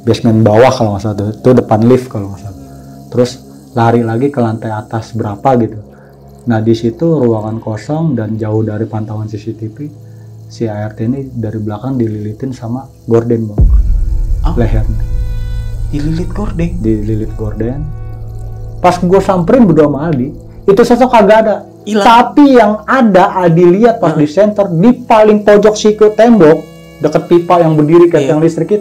basement bawah kalau nggak salah itu depan lift kalau nggak salah. Terus lari lagi ke lantai atas berapa gitu. Nah di situ ruangan kosong dan jauh dari pantauan CCTV, si ART ini dari belakang dililitin sama gorden bang, lehernya. Dililit gorden? Dililit gorden. Pas gue samperin berdua sama Aldi, itu sosok kagak ada. Hilang. Tapi yang ada Aldi lihat pas di center di paling pojok siku tembok deket pipa yang berdiri kayak yang listrik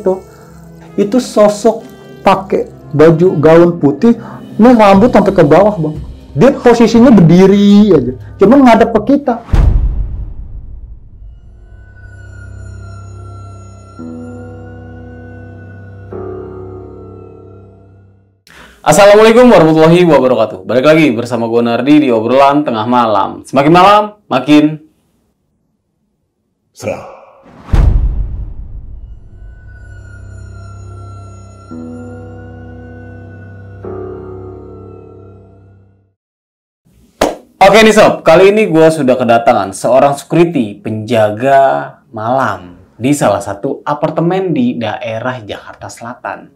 itu sosok pakai baju gaun putih, ini rambut sampai ke bawah bang. Dia posisinya berdiri aja, cuman ngadep ke kita. Assalamualaikum warahmatullahi wabarakatuh. Balik lagi bersama gue Nardi di obrolan tengah malam. Semakin malam, makin seram. Oke nih sob, kali ini gue sudah kedatangan seorang security penjaga malam di salah satu apartemen di daerah Jakarta Selatan.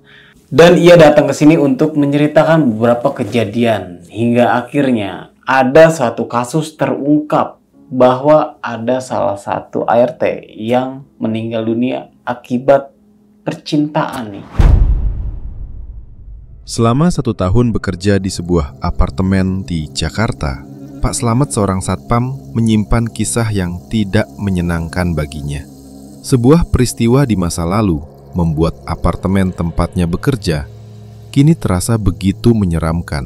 Dan ia datang ke sini untuk menceritakan beberapa kejadian hingga akhirnya ada suatu kasus terungkap bahwa ada salah satu ART yang meninggal dunia akibat percintaan nih. Selama 1 tahun bekerja di sebuah apartemen di Jakarta, Pak Slamet seorang satpam menyimpan kisah yang tidak menyenangkan baginya. Sebuah peristiwa di masa lalu membuat apartemen tempatnya bekerja kini terasa begitu menyeramkan.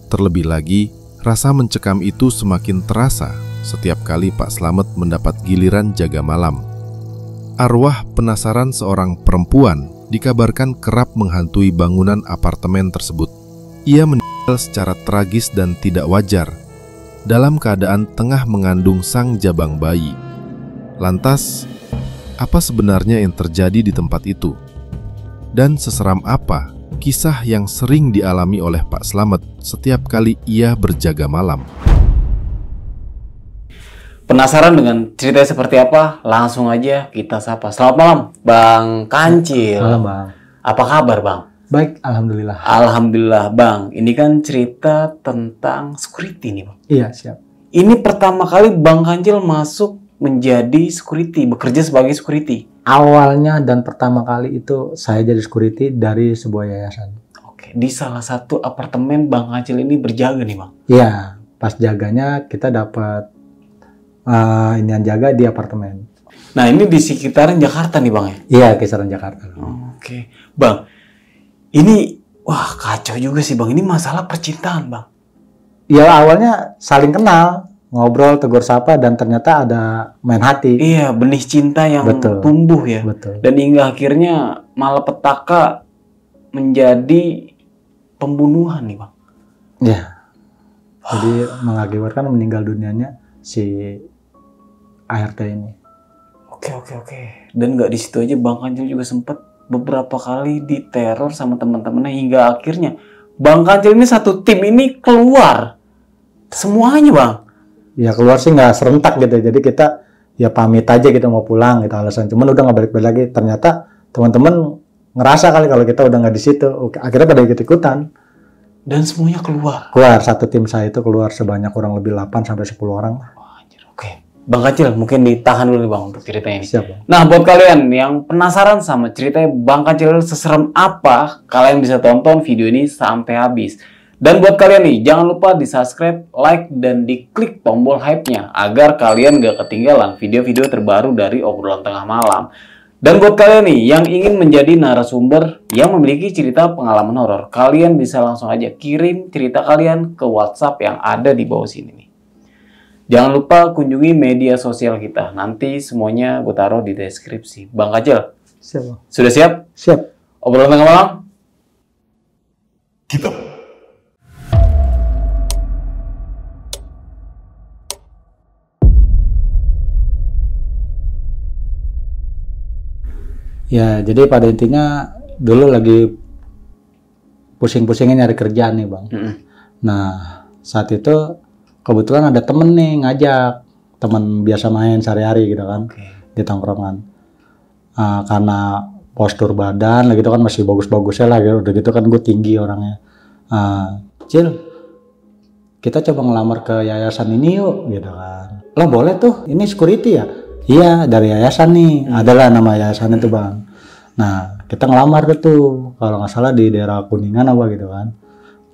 Terlebih lagi, rasa mencekam itu semakin terasa setiap kali Pak Slamet mendapat giliran jaga malam. Arwah penasaran seorang perempuan dikabarkan kerap menghantui bangunan apartemen tersebut. Ia meninggal secara tragis dan tidak wajar dalam keadaan tengah mengandung sang jabang bayi. Lantas, apa sebenarnya yang terjadi di tempat itu? Dan seseram apa kisah yang sering dialami oleh Pak Slamet setiap kali ia berjaga malam? Penasaran dengan ceritanya seperti apa? Langsung aja kita sapa. Selamat malam, Bang Kancil. Malam bang. Apa kabar, Bang? Baik, alhamdulillah. Alhamdulillah, Bang. Ini kan cerita tentang security nih, Bang. Iya siap. Ini pertama kali Bang Kancil masuk menjadi security, bekerja sebagai security. Awalnya dan pertama kali itu saya jadi security dari sebuah yayasan. Oke, di salah satu apartemen Bang Kancil ini berjaga nih, Bang. Iya, pas jaganya kita dapat inian jaga di apartemen. Nah, ini di sekitaran Jakarta nih, Bang ya? Iya, kisaran Jakarta. Oke. Bang, ini wah kacau juga sih, Bang. Ini masalah percintaan, Bang. Ya awalnya saling kenal, ngobrol, tegur sapa, dan ternyata ada main hati. Iya, benih cinta yang Betul. tumbuh ya. Betul. Dan hingga akhirnya malapetaka menjadi pembunuhan nih, Bang. Ya. Jadi mengakibatkan meninggal dunianya si ART ini. Oke. Dan nggak di situ aja, Bang Kancil juga sempat beberapa kali diteror sama teman-temannya hingga akhirnya Bang Kancil ini satu tim ini keluar semuanya, Bang. Ya keluar sih nggak serentak gitu. Jadi kita ya pamit aja gitu mau pulang gitu alasan. Cuman udah nggak balik-balik lagi. Ternyata teman-teman ngerasa kali kalau kita udah nggak di situ. Akhirnya pada ikut-ikutan. Dan semuanya keluar. Keluar satu tim saya itu keluar sebanyak kurang lebih 8 sampai 10 orang. Wah, anjir. Oke. Bang Kancil mungkin ditahan dulu nih, Bang, untuk ceritanya ini. Siap, Bang. Nah, buat kalian yang penasaran sama ceritanya Bang Kancil seserem apa, kalian bisa tonton video ini sampai habis. Dan buat kalian nih, jangan lupa di subscribe, like, dan diklik tombol hype-nya agar kalian gak ketinggalan video-video terbaru dari obrolan tengah malam. Dan buat kalian nih yang ingin menjadi narasumber yang memiliki cerita pengalaman horor, kalian bisa langsung aja kirim cerita kalian ke WhatsApp yang ada di bawah sini nih. Jangan lupa kunjungi media sosial kita. Nanti semuanya gue taruh di deskripsi. Bang Kancil, Siap, Bang. sudah siap? Siap. Obrolan tengah malam? Kita Ya, jadi pada intinya dulu lagi pusing-pusingin nyari kerjaan nih, Bang. Nah, saat itu kebetulan ada temen nih ngajak, temen biasa main sehari-hari gitu kan, di tongkrongan. Karena postur badan lah gitu kan masih bagus-bagusnya lah gitu. Udah gitu kan gue tinggi orangnya. Cil, kita coba ngelamar ke yayasan ini yuk gitu kan. Lah boleh tuh, ini security ya? Iya, dari yayasan nih, adalah nama yayasan itu bang. Nah kita ngelamar tuh kalau nggak salah di daerah Kuningan apa gitu kan.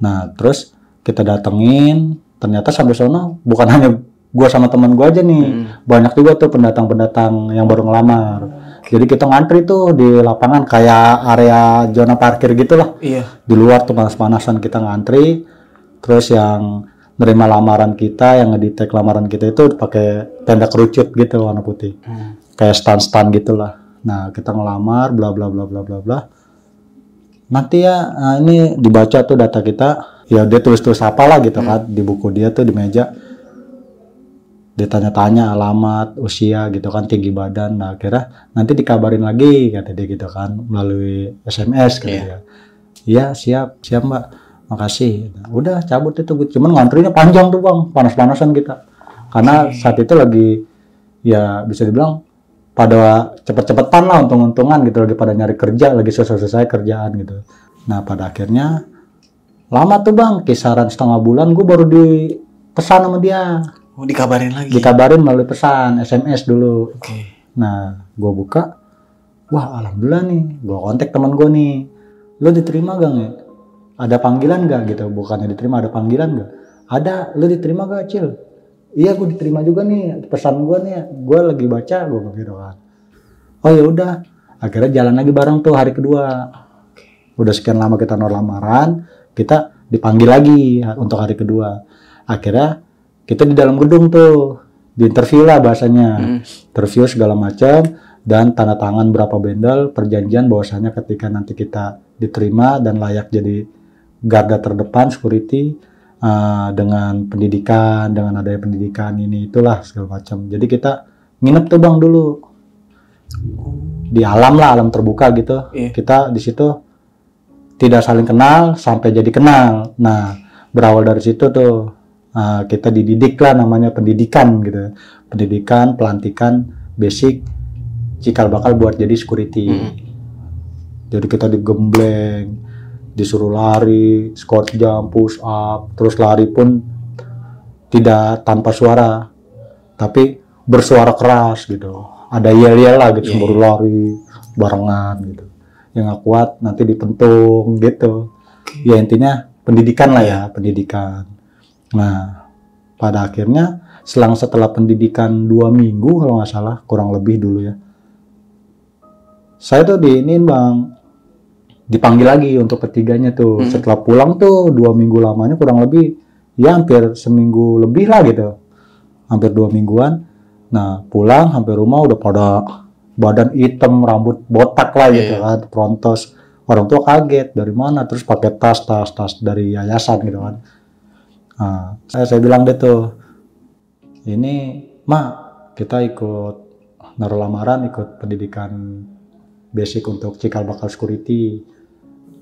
Nah terus kita datengin, ternyata sampai sono bukan hanya gua sama teman gua aja nih, banyak juga tuh pendatang-pendatang yang baru ngelamar. Jadi kita ngantri tuh di lapangan kayak area zona parkir gitulah. Iya. Di luar tuh panas-panasan kita ngantri. Terus yang nerima lamaran kita, yang ngedetect lamaran kita itu pakai tenda kerucut gitu warna putih. Kayak stand-stand gitulah. Nah, kita ngelamar bla bla bla bla bla bla. Nanti ya ini dibaca tuh data kita. Ya dia tulis-tulis apalah gitu kan di buku dia tuh di meja. Ditanya-tanya alamat, usia gitu kan, tinggi badan. Nah, akhirnya nanti dikabarin lagi kata dia gitu kan melalui SMS kata dia. Iya, siap Mbak. Makasih. Udah cabut itu. Cuman ngantrinya panjang tuh bang, panas-panasan kita. Karena saat itu lagi ya bisa dibilang pada cepet-cepetan lah untung-untungan gitu, lagi pada nyari kerja, lagi selesai kerjaan gitu. Nah pada akhirnya lama tuh bang, kisaran setengah bulan gue baru dipesan sama dia. Oh, dikabarin lagi? Dikabarin melalui pesan, SMS dulu. Oke. Nah gue buka, wah alhamdulillah nih, gue kontak teman gue nih. Lo diterima gak nih? Ada panggilan gak gitu? Bukannya diterima, ada panggilan gak? Ada, lo diterima gak Cil? Iya gue diterima juga nih, pesan gue nih, gue lagi baca, gue begitu kan. Oh ya udah, akhirnya jalan lagi bareng tuh hari kedua. Udah sekian lama kita nol lamaran, kita dipanggil lagi untuk hari kedua. Akhirnya kita di dalam gedung tuh, di interview lah bahasanya, interview segala macam dan tanda tangan berapa bendel, perjanjian bahwasanya ketika nanti kita diterima dan layak jadi garda terdepan security. Dengan pendidikan, dengan adanya pendidikan ini itulah segala macam. Jadi kita nginep tuh bang dulu di alam lah, alam terbuka gitu. Kita di situ tidak saling kenal sampai jadi kenal. Nah berawal dari situ tuh kita dididik lah, namanya pendidikan gitu. Pendidikan, pelantikan, basic, cikal bakal buat jadi security. Jadi kita digembleng, disuruh lari, squat jump, push up, terus lari pun tidak tanpa suara, tapi bersuara keras gitu. Ada yel-yel lah gitu, baru lari barengan gitu. Yang nggak kuat nanti dipentung gitu. Ya intinya pendidikan lah ya, pendidikan. Nah, pada akhirnya setelah pendidikan 2 minggu kalau nggak salah, kurang lebih dulu ya. Saya tuh diinin bang, dipanggil lagi untuk ketiganya tuh. Setelah pulang tuh 2 minggu lamanya kurang lebih ya hampir seminggu lebih lah gitu, hampir 2 mingguan. Nah pulang sampai rumah udah pada badan hitam, rambut botak lah gitu kan, prontos. Orang tua kaget dari mana, terus pakai tas dari yayasan gitu kan. Nah, saya bilang deh tuh, ini mak kita ikut naruh lamaran, ikut pendidikan basic untuk cikal bakal security.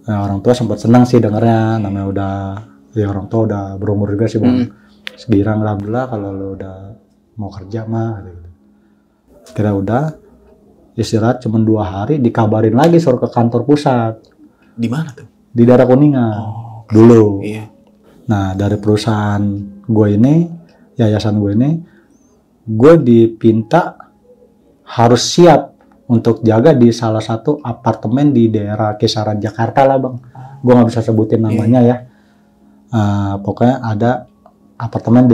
Nah, orang tua sempat senang sih dengarnya, namanya udah ya orang tua udah berumur juga sih bang. Segirang alhamdulillah kalau lo udah mau kerja mah gitu. Kira udah istirahat cuma 2 hari, dikabarin lagi suruh ke kantor pusat. Di mana tuh? Di daerah Kuningan dulu. Iya. Nah dari perusahaan gue ini, yayasan gue ini, gue dipinta harus siap untuk jaga di salah satu apartemen di daerah kisaran Jakarta lah bang. Gue nggak bisa sebutin namanya ya. Pokoknya ada apartemen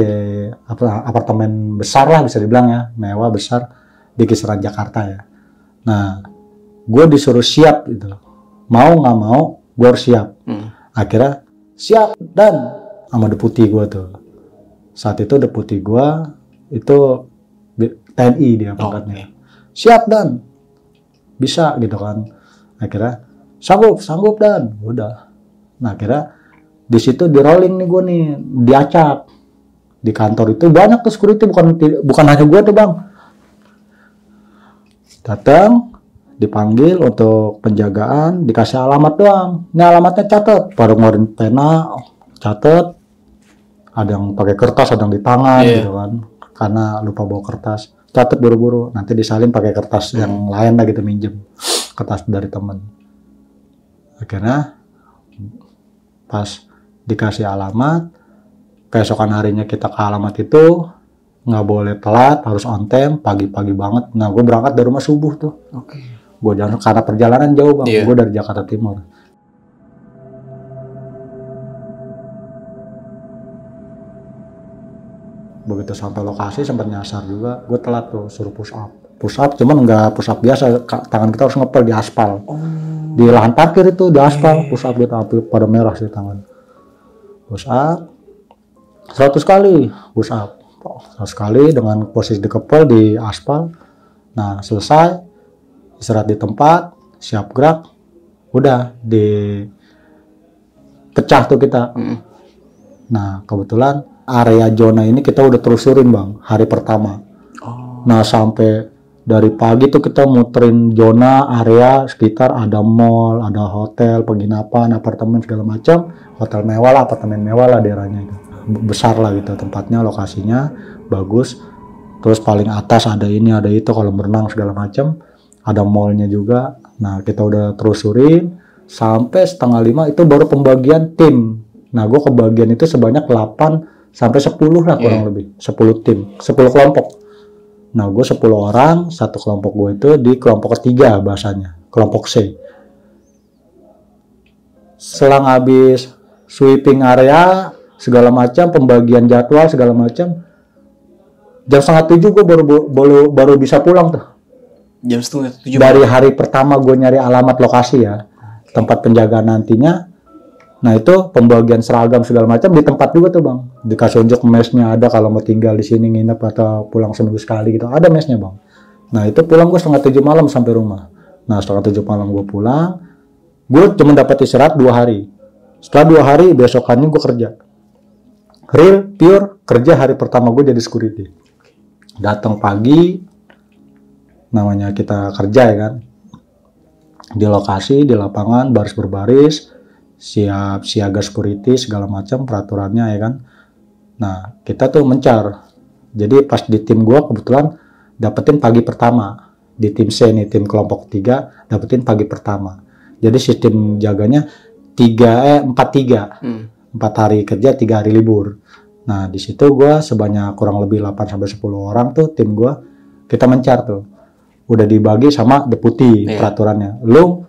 besar lah bisa dibilang ya, mewah besar di kisaran Jakarta ya. Nah, gue disuruh siap gitu. Mau nggak mau, gue harus siap. Akhirnya siap dan sama deputi gue tuh. Saat itu deputi gue itu TNI dia pangkatnya. Siap dan bisa gitu kan. Akhirnya sanggup dan udah. Nah akhirnya di situ di rolling nih gue nih, diacak di kantor itu banyak tuh security, bukan hanya gue tuh bang. Datang dipanggil untuk penjagaan, dikasih alamat doang. Ini alamatnya catat, baru ngeluarin pena catat. Ada yang pakai kertas, ada yang di tangan gitu kan, karena lupa bawa kertas. Catat buru-buru, nanti disalin pakai kertas yang lain lah gitu, minjem. kertas dari temen. Akhirnya pas dikasih alamat, keesokan harinya kita ke alamat itu, nggak boleh telat, harus on time, pagi-pagi banget. Nah, gue berangkat dari rumah subuh tuh. Oke. Gue jalan karena perjalanan jauh bang. Iya. Gue dari Jakarta Timur. Begitu sampai lokasi sempat nyasar juga. Gue telat tuh, suruh push up. Push up, cuman nggak push up biasa. Tangan kita harus ngepel di aspal. Di lahan parkir itu, di aspal. Push up gitu, pada merah sih tangan. Push up 100 kali push up. 100 kali dengan posisi dikepel di aspal. Nah, selesai, istirahat di tempat, siap gerak, udah dipecah tuh kita. Nah, kebetulan area zona ini kita udah telusurin bang, hari pertama. Nah, sampai dari pagi tuh kita muterin zona area sekitar, ada mall, ada hotel, penginapan, apartemen segala macam, hotel mewah lah, apartemen mewah lah daerahnya itu. Besar lah gitu tempatnya, lokasinya bagus. Terus paling atas ada ini ada itu, kolam berenang segala macam, ada mallnya juga. Nah, kita udah terusurin sampai 4:30 itu baru pembagian tim. Nah, gue kebagian itu sebanyak 8 sampai 10 lah kurang lebih, 10 tim, 10 kelompok. Nah, gue 10 orang, satu kelompok gue itu di kelompok ketiga bahasanya, kelompok C. Selang habis sweeping area segala macam, pembagian jadwal segala macam, jam 6:30 gue baru bisa pulang tuh. Jam 6:30 Dari hari pertama gue nyari alamat lokasi ya, tempat penjagaan nantinya. Nah, itu pembagian seragam segala macam di tempat juga tuh bang. Dikasih unjuk mesnya ada, kalau mau tinggal di sini nginep atau pulang seminggu sekali gitu, ada mesnya bang. Nah, itu pulang gue 6:30 malam sampai rumah. Nah, 6:30 malam gue pulang, gue cuma dapat istirahat 2 hari. Setelah 2 hari besokannya gue kerja. Real, pure, kerja hari pertama gue jadi security. Datang pagi, namanya kita kerja ya kan. Di lokasi, di lapangan, baris berbaris, siap siaga security, segala macam peraturannya ya kan. Nah, kita tuh mencar. Jadi pas di tim gue kebetulan dapetin pagi pertama. Di tim C nih, tim kelompok 3, dapetin pagi pertama. Jadi sistem jaganya 4-3. 4 hari kerja, 3 hari libur. Nah, di situ gue sebanyak kurang lebih 8-10 orang tuh tim gue, kita mencar tuh. Udah dibagi sama deputi peraturannya. Lu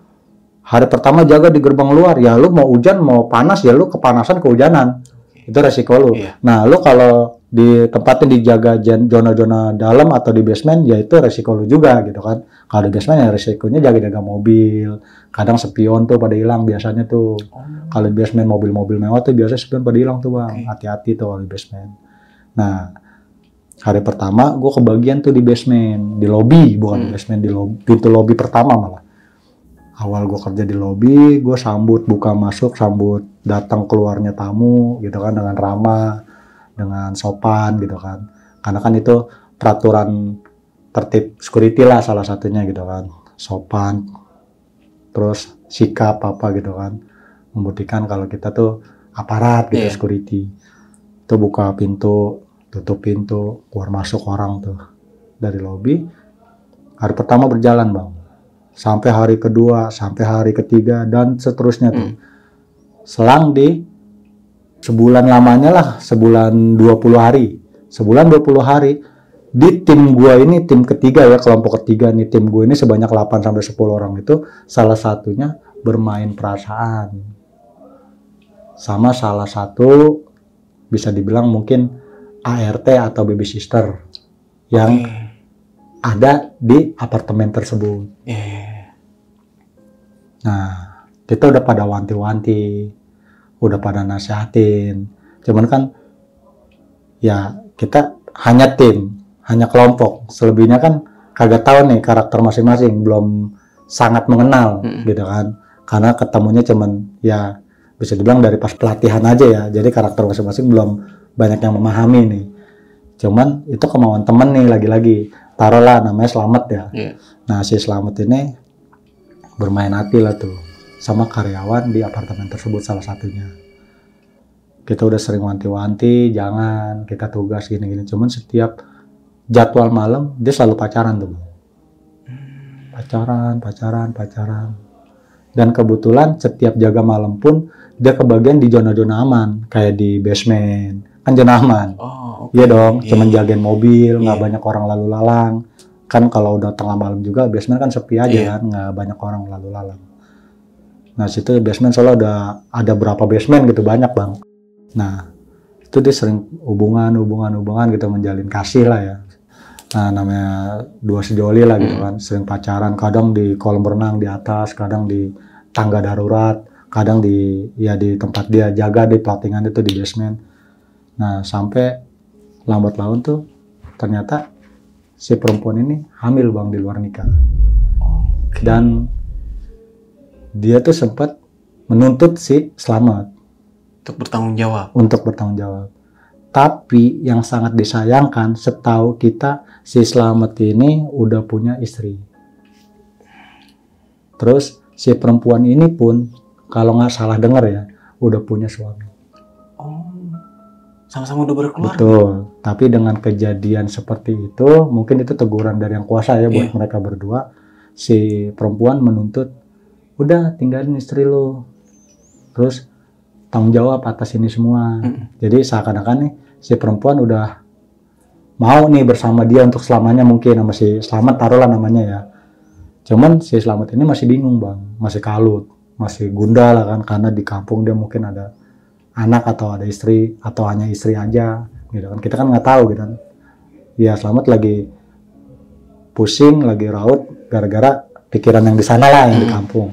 hari pertama jaga di gerbang luar, ya lu mau hujan mau panas ya lu kepanasan kehujanan. Itu resiko lu. Nah, lu kalau ditempatin dijaga zona-zona dalam atau di basement, ya itu resiko lu juga gitu kan. Kalau di basement ya resikonya jaga-jaga mobil. Kadang spion tuh pada hilang biasanya tuh. Kalau di basement mobil-mobil mewah tuh biasanya spion pada hilang tuh bang. Hati-hati tuh kalau di basement. Nah, hari pertama gue kebagian tuh di basement, di lobby, bukan di basement, di lobby, pintu lobby pertama malah. Awal gue kerja di lobby, gue sambut buka masuk, sambut datang keluarnya tamu gitu kan, dengan ramah, dengan sopan gitu kan. Karena kan itu peraturan tertib security lah salah satunya gitu kan. Sopan, terus sikap apa gitu kan. Membuktikan kalau kita tuh aparat gitu, security. Itu buka pintu, tutup pintu, keluar masuk orang tuh dari lobby. Hari pertama berjalan bang. Sampai hari kedua, sampai hari ketiga, dan seterusnya tuh. Selang di sebulan lamanya lah, sebulan 20 hari. Sebulan 20 hari, di tim gua ini, tim ketiga ya, kelompok ketiga nih, tim gua ini sebanyak 8-10 orang itu, salah satunya bermain perasaan. Sama salah satu, bisa dibilang mungkin ART atau baby sister, yang ada di apartemen tersebut. Nah, kita udah pada wanti-wanti, udah pada nasihatin. Cuman kan, ya kita hanya tim, hanya kelompok. Selebihnya kan kagak tahu nih karakter masing-masing, belum sangat mengenal gitu kan. Karena ketemunya cuman ya bisa dibilang dari pas pelatihan aja ya. Jadi karakter masing-masing belum banyak yang memahami nih. Cuman itu kemauan temen nih lagi-lagi. Taruhlah namanya Slamet ya. Nah, si Slamet ini bermain hati lah tuh sama karyawan di apartemen tersebut salah satunya. Kita udah sering wanti-wanti, jangan, kita tugas gini-gini. Cuman setiap jadwal malam dia selalu pacaran tuh. pacaran. Dan kebetulan setiap jaga malam pun dia kebagian di zona-zona aman, kayak di basement, kan zona aman. Oh, Iya dong, cuman iya. jagain mobil, nggak banyak orang lalu lalang. Kan kalau udah tengah malam juga basement kan sepi aja kan, nggak banyak orang lalu lalang. Nah situ basement soalnya udah ada berapa basement gitu, banyak bang. Nah itu dia sering hubungan gitu, menjalin kasih lah ya. Nah namanya dua sejoli lah gitu kan, sering pacaran, kadang di kolam renang di atas, kadang di tangga darurat, kadang di tempat dia jaga di pelatihan itu di basement. Nah sampai lambat laun tuh ternyata si perempuan ini hamil bang di luar nikah. Dan dia tuh sempat menuntut si Slamet untuk bertanggung jawab. Tapi yang sangat disayangkan, setahu kita si Slamet ini udah punya istri. Terus si perempuan ini pun kalau nggak salah dengar ya, udah punya suami. Oh, sama-sama udah berkeluarga. Betul. Tapi dengan kejadian seperti itu, mungkin itu teguran dari yang kuasa ya buat mereka berdua. Si perempuan menuntut, udah tinggalin istri lo, terus tanggung jawab atas ini semua. Jadi seakan-akan nih si perempuan udah mau nih bersama dia untuk selamanya, mungkin sama si Slamet, taruhlah namanya ya. Cuman si Slamet ini masih bingung bang, masih kalut, masih gundal lah kan, karena di kampung dia mungkin ada anak atau ada istri atau hanya istri aja gitu kan, kita kan nggak tahu gitu kan. Ya Slamet lagi pusing, lagi raut gara-gara pikiran yang di sana lah, yang di kampung.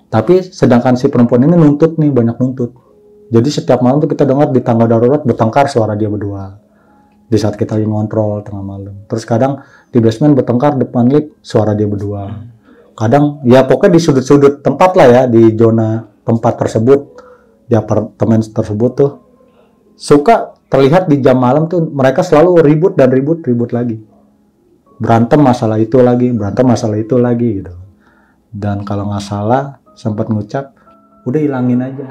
Tapi sedangkan si perempuan ini nuntut nih, banyak nuntut. Jadi setiap malam tuh kita dengar di tangga darurat bertengkar suara dia berdua. Di saat kita lagi ngontrol tengah malam. Terus kadang di basement bertengkar depan lift, suara dia berdua. Kadang ya pokoknya di sudut-sudut tempat lah ya, di zona tempat tersebut, di apartemen tersebut tuh suka terlihat di jam malam tuh mereka selalu ribut lagi. Berantem masalah itu lagi gitu. Dan kalau nggak salah sempat ngucap, udah hilangin aja.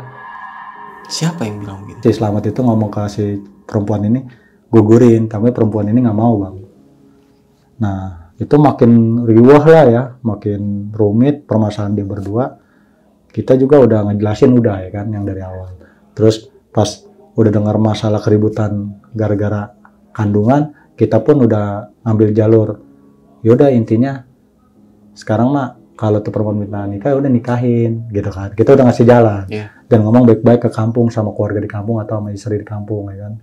Siapa yang bilang gitu? Si Slamet itu ngomong ke si perempuan ini, gugurin, tapi perempuan ini nggak mau bang. Nah itu makin riuh lah ya, makin rumit permasalahan dia berdua. Kita juga udah ngejelasin udah ya kan, yang dari awal. Terus pas udah dengar masalah keributan gara-gara kandungan, kita pun udah ngambil jalur. Yaudah intinya sekarang mah kalau tuh perempuan minta nikah, udah nikahin gitu kan. Kita udah ngasih jalan dan ngomong baik-baik ke kampung sama keluarga di kampung atau sama istri di kampung ya kan.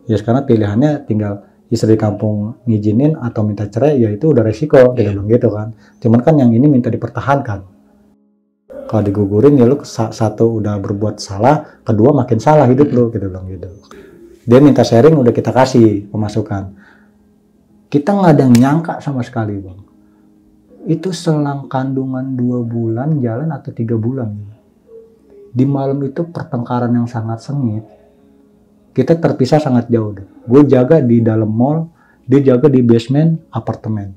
Ya sekarang pilihannya tinggal istri di kampung ngizinin atau minta cerai, ya itu udah resiko kita bilang gitu kan. Cuman kan yang ini minta dipertahankan. Kalau digugurin ya lu satu udah berbuat salah, kedua makin salah hidup lu gitu bilang gitu. Dia minta sharing, udah kita kasih pemasukan. Kita nggak ada yang nyangka sama sekali bang. Itu selang kandungan 2 bulan jalan atau 3 bulan. Di malam itu pertengkaran yang sangat sengit. Kita terpisah sangat jauh deh. Gue jaga di dalam mall, dia jaga di basement apartemen.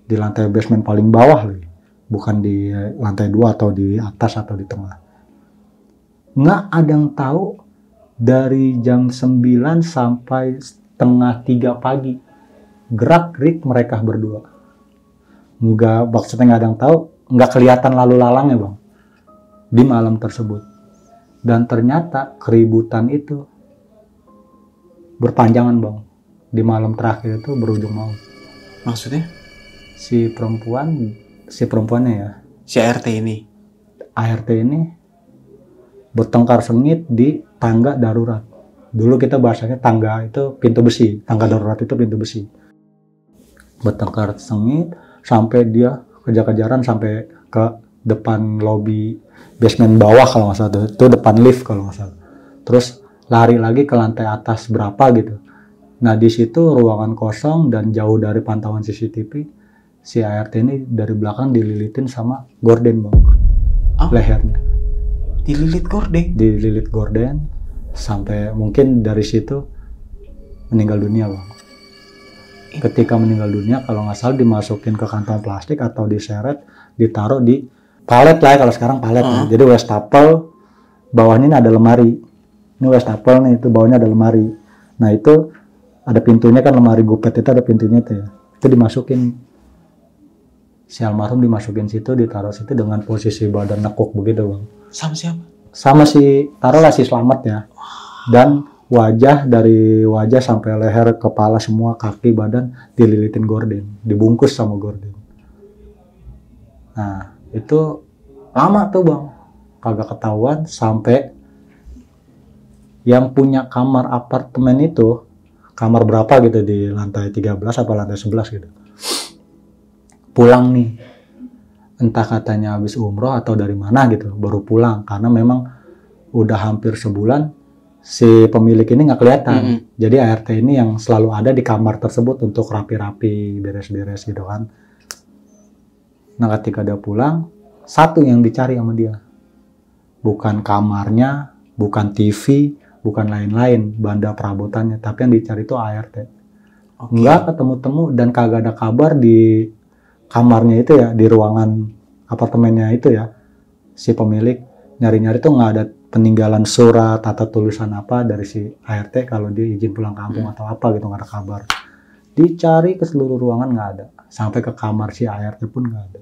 Di lantai basement paling bawah lagi. Bukan di lantai 2 atau di atas atau di tengah. Nggak ada yang tahu dari jam 9 sampai setengah 3 pagi. Gerak-gerik mereka berdua. Nggak, maksudnya nggak ada yang tahu, nggak kelihatan lalu lalangnya bang. Di malam tersebut. Dan ternyata keributan itu berpanjangan bang. Di malam terakhir itu berujung maut. Maksudnya? Si perempuannya ya. Si ART ini bertengkar sengit di tangga darurat. Dulu kita bahasanya tangga itu pintu besi. Tangga darurat itu pintu besi. Bertengkar sengit sampai dia kejar-kejaran sampai ke depan lobi basement bawah kalau nggak salah, itu depan lift kalau nggak salah. Terus lari lagi ke lantai atas berapa gitu. Nah di situ ruangan kosong dan jauh dari pantauan CCTV, si ART ini dari belakang dililitin sama gorden bang, lehernya. Dililit gorden sampai mungkin dari situ meninggal dunia bang. Ketika meninggal dunia kalau nggak salah dimasukin ke kantong plastik atau diseret, ditaruh di palet lah ya, kalau sekarang palet ya. Jadi wastafel, bawahnya ini ada lemari. Ini wastafel nih, itu bawahnya ada lemari. Nah itu ada pintunya kan, lemari gupet itu ada pintunya tuh ya. Itu dimasukin Si almarhum dimasukin situ, ditaruh situ dengan posisi badan nekuk begitu bang. Sama siapa? Sama si, taruhlah si Slamet ya. Dan wajah, dari wajah sampai leher, kepala semua, kaki, badan dililitin gorden, dibungkus sama gorden. Nah itu lama tuh bang, kagak ketahuan sampai yang punya kamar apartemen itu, kamar berapa gitu di lantai 13 apa lantai 11 gitu, pulang nih, entah katanya habis umroh atau dari mana gitu, baru pulang karena memang udah hampir sebulan si pemilik ini nggak kelihatan. Jadi ART ini yang selalu ada di kamar tersebut untuk rapi-rapi, beres-beres gitu kan. Nah ketika dia pulang, satu yang dicari sama dia, bukan kamarnya, bukan TV, bukan lain-lain benda perabotannya, tapi yang dicari itu ART. Nggak ketemu-temu dan kagak ada kabar di kamarnya itu ya, di ruangan apartemennya itu ya, si pemilik nyari-nyari tuh nggak ada peninggalan surat atau tulisan apa dari si ART kalau dia izin pulang kampung atau apa gitu, nggak ada kabar. Dicari ke seluruh ruangan nggak ada, sampai ke kamar si ART pun nggak ada.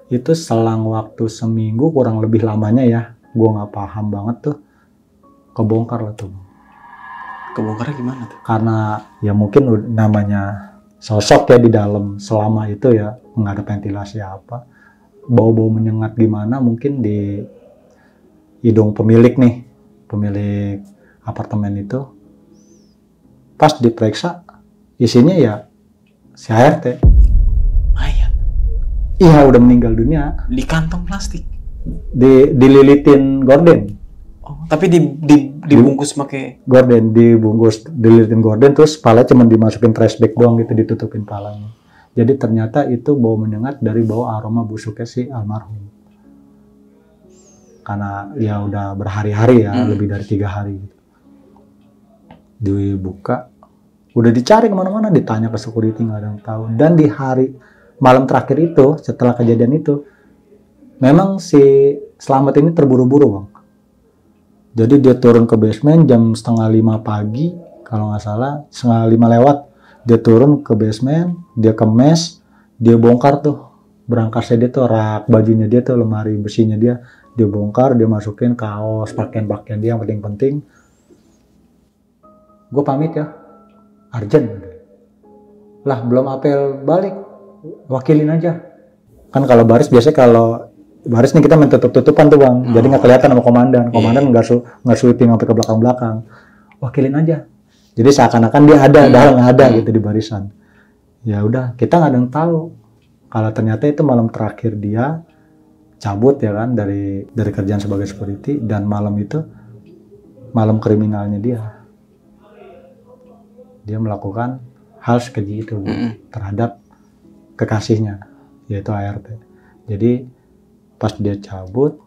Itu selang waktu seminggu kurang lebih lamanya ya, gue nggak paham banget tuh, kebongkar lah tuh. Kebongkarnya gimana tuh? Karena ya mungkin namanya sosok ya di dalam selama itu ya, nggak ada ventilasi apa, bau-bau menyengat gimana mungkin di hidung pemilik nih, pemilik apartemen itu. Pas diperiksa isinya ya si ART. Mayat? Iya udah meninggal dunia. Di kantong plastik? Dililitin gorden. Oh, tapi dibungkus pakai gorden, dibungkus, dililitin gorden, terus palanya cuma dimasukin trash bag doang gitu, ditutupin palanya. Jadi ternyata itu bau menyengat dari bau aroma busuknya si almarhum. Karena ya udah berhari-hari ya, lebih dari 3 hari gitu. Dibuka, udah dicari kemana-mana, ditanya ke security nggak ada yang tahu. Dan di hari malam terakhir itu, setelah kejadian itu, memang si Slamet ini terburu-buru bang. Jadi dia turun ke basement jam 4:30 pagi, kalau nggak salah 4:30 lewat. Dia turun ke basement, dia ke mes, dia bongkar tuh berangkasnya dia tuh, rak bajunya dia tuh, lemari besinya dia bongkar, dia masukin kaos, pakaian-pakaian dia yang penting-penting. Gue pamit ya, Arjen. Lah belum apel balik, wakilin aja. Kan kalau baris biasanya kalau baris nih kita main tutup-tutupan tuh bang, jadi nggak kelihatan sama komandan. Komandan nggak sweeping sampai ke belakang-belakang. Wakilin aja. Jadi seakan-akan dia ada, padahal nggak ada gitu di barisan. Ya udah, kita nggak ada yang tahu kalau ternyata itu malam terakhir dia cabut ya kan dari kerjaan sebagai security, dan malam itu malam kriminalnya dia. Dia melakukan hal sekeji itu terhadap kekasihnya, yaitu ART. Jadi pas dia cabut,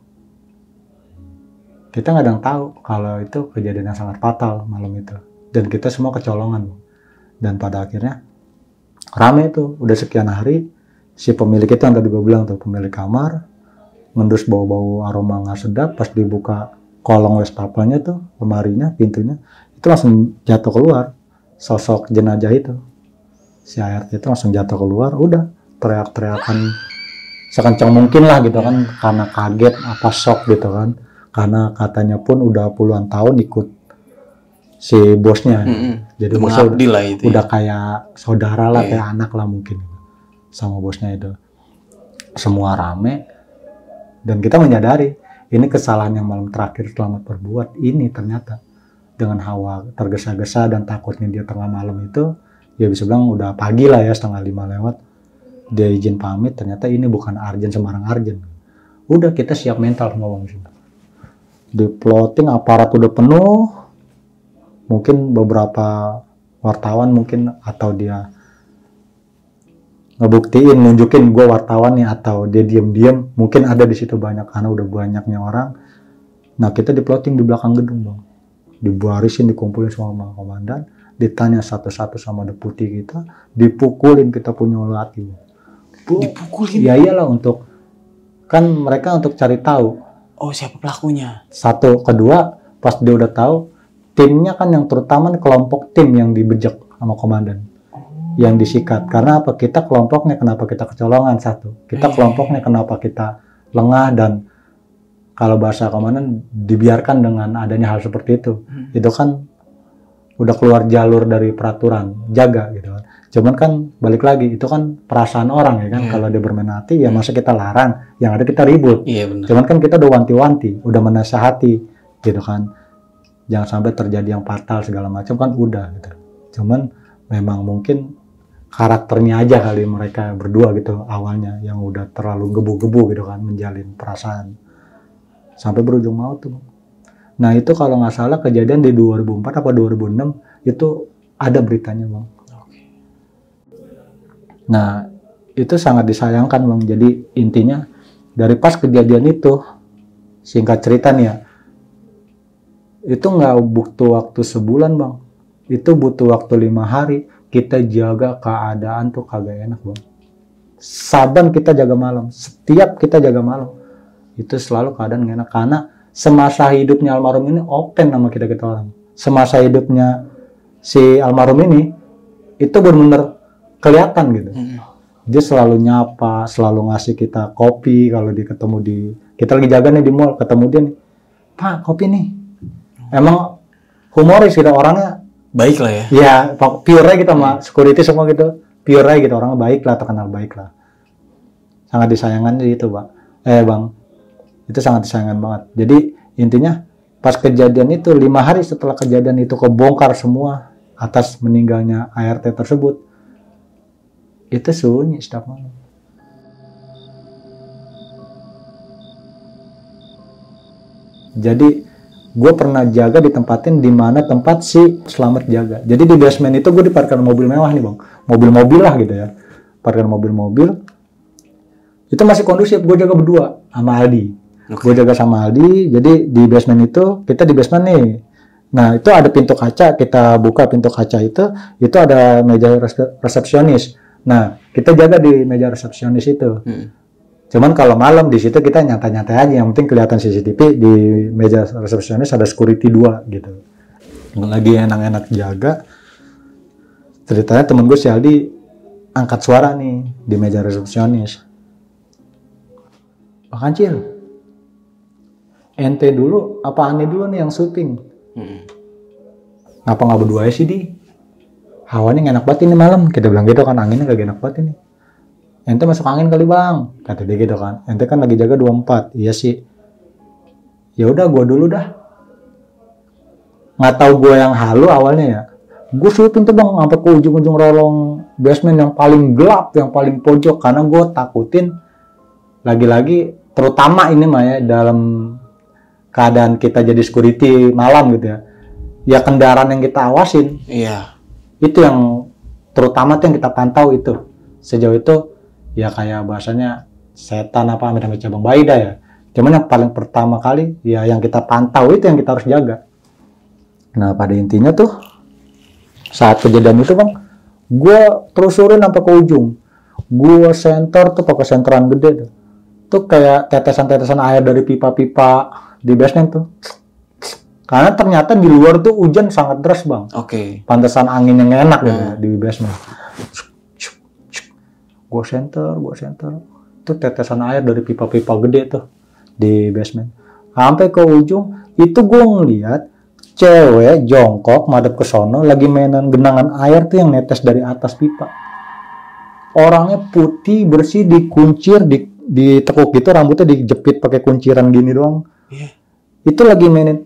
kita nggak ada yang tahu kalau itu kejadian yang sangat fatal malam itu, dan kita semua kecolongan. Dan pada akhirnya rame tuh, udah sekian hari si pemilik itu yang tadi gue bilang tuh, pemilik kamar ngendus bau-bau aroma nggak sedap. Pas dibuka kolong wastafelnya tuh, lemarinya, pintunya, itu langsung jatuh keluar sosok jenazah itu. Si ART itu langsung jatuh keluar, udah teriak-teriakan sekencang mungkin lah gitu kan, karena kaget apa shock gitu kan, karena katanya pun udah puluhan tahun ikut si bosnya. Jadi bosnya udah kayak saudara lah, kayak anak lah mungkin sama bosnya itu. Semua rame, dan kita menyadari ini kesalahan yang malam terakhir Slamet perbuat ini. Ternyata dengan hawa tergesa-gesa dan takutnya dia tengah malam itu, ya bisa bilang udah pagi lah ya, 4:30 lewat, dia izin pamit. Ternyata ini bukan Arjen sembarang Arjen. Udah kita siap mental semua bang. Di plotting, aparat udah penuh. Mungkin beberapa wartawan mungkin, atau dia ngebuktiin, nunjukin gue wartawan nih, atau dia diem-diem, mungkin ada di situ banyak, karena udah banyaknya orang. Nah kita di plotting di belakang gedung bang, dibarisin, dikumpulin sama komandan, ditanya satu-satu sama deputi kita, dipukulin kita punya lati. Dipukulin? Ya iyalah, untuk kan mereka untuk cari tahu. Oh siapa pelakunya? Satu, kedua pas dia udah tahu, timnya kan yang terutama kelompok tim yang dibejek sama komandan yang disikat. Karena apa? Kita kelompoknya kenapa kita kecolongan satu. Kita kelompoknya kenapa kita lengah, dan kalau bahasa komandan dibiarkan dengan adanya hal seperti itu. Itu kan udah keluar jalur dari peraturan jaga gitu kan. Cuman kan balik lagi itu kan perasaan orang ya kan. Kalau dia bermain hati ya masa kita larang, yang ada kita ribut. Cuman kan kita udah wanti-wanti, udah menasihati gitu kan. Jangan sampai terjadi yang fatal segala macam kan udah gitu. Cuman memang mungkin karakternya aja kali mereka berdua gitu awalnya yang udah terlalu gebu-gebu gitu kan menjalin perasaan sampai berujung maut tuh. Nah itu kalau nggak salah kejadian di 2004 apa 2006 itu ada beritanya Bang. Nah itu sangat disayangkan Bang. Jadi intinya dari pas kejadian itu, singkat cerita nih ya, itu nggak butuh waktu sebulan Bang, itu butuh waktu 5 hari. Kita jaga keadaan tuh kagak enak Bang. Saban kita jaga malam, setiap kita jaga malam itu selalu keadaan gak enak, karena semasa hidupnya almarhum ini open sama kita orang. Semasa hidupnya si almarhum ini itu benar-benar kelihatan gitu. Dia selalu nyapa, selalu ngasih kita kopi kalau dia ketemu di, kita lagi jaga nih di mall, ketemu dia nih, Pak kopi nih. Emang humoris gitu orangnya. Baik lah ya. Ya, pure kita sama security semua gitu. Pure gitu, orangnya baik lah, terkenal baik lah. Sangat disayangkan itu, Pak. Bang. Itu sangat disayangkan banget. Jadi, intinya pas kejadian itu, 5 hari setelah kejadian itu kebongkar semua atas meninggalnya ART tersebut. Itu sunyi setiap malam. Jadi, gue pernah jaga ditempatin di mana tempat si Selamat jaga. Jadi di basement itu gue diparkirkan mobil mewah nih Bang. Mobil-mobil lah gitu ya. Parkir mobil-mobil. Itu masih kondusif, gue jaga berdua sama Aldi. Gue jaga sama Aldi, jadi di basement itu, kita di basement nih. Nah itu ada pintu kaca, kita buka pintu kaca itu ada meja resepsionis. Nah kita jaga di meja resepsionis itu. Cuman kalau malam di situ kita nyantai-nyantai aja, yang penting kelihatan CCTV di meja resepsionis ada security 2 gitu. Lagi enak-enak jaga. Ceritanya temen gue si Aldi angkat suara nih di meja resepsionis. Pak Kancil, ente dulu apa Ane dulu nih yang syuting? Ngapa nggak berdua aja sih di? Hawanya nggak enak banget ini malam. Kita bilang gitu kan, anginnya gak enak banget ini. Ente masuk angin kali Bang, kata dia gitu kan. Ente kan lagi jaga 24, iya sih. Ya udah, gue dulu dah. Nggak tahu gue yang halu awalnya ya. Gue syuting tuh Bang, sampai ke ujung-ujung rolong basement yang paling gelap, yang paling pojok, karena gue takutin lagi-lagi, terutama ini mah ya dalam keadaan kita jadi security malam gitu ya. Ya kendaraan yang kita awasin. Iya. Itu yang terutama tuh yang kita pantau itu. Sejauh itu ya kayak bahasanya setan apa amit-amit cabang bayi dah ya. Cuman yang paling pertama kali ya yang kita pantau itu yang kita harus jaga. Nah pada intinya tuh saat kejadian itu Bang, gue terusurin sampai ke ujung. Gue senter tuh pakai senteran gede tuh. Tuh kayak tetesan-tetesan air dari pipa-pipa di basement tuh. Karena ternyata di luar tuh hujan sangat deras Bang. Pantesan angin yang enak gitu di basement. Gue center, itu tetesan air dari pipa-pipa gede tuh di basement. Sampai ke ujung, itu gue ngeliat cewek jongkok madep ke sono lagi mainan genangan air tuh yang netes dari atas pipa. Orangnya putih, bersih, dikuncir, ditekuk gitu, rambutnya dijepit pakai kunciran gini doang. Itu lagi mainin.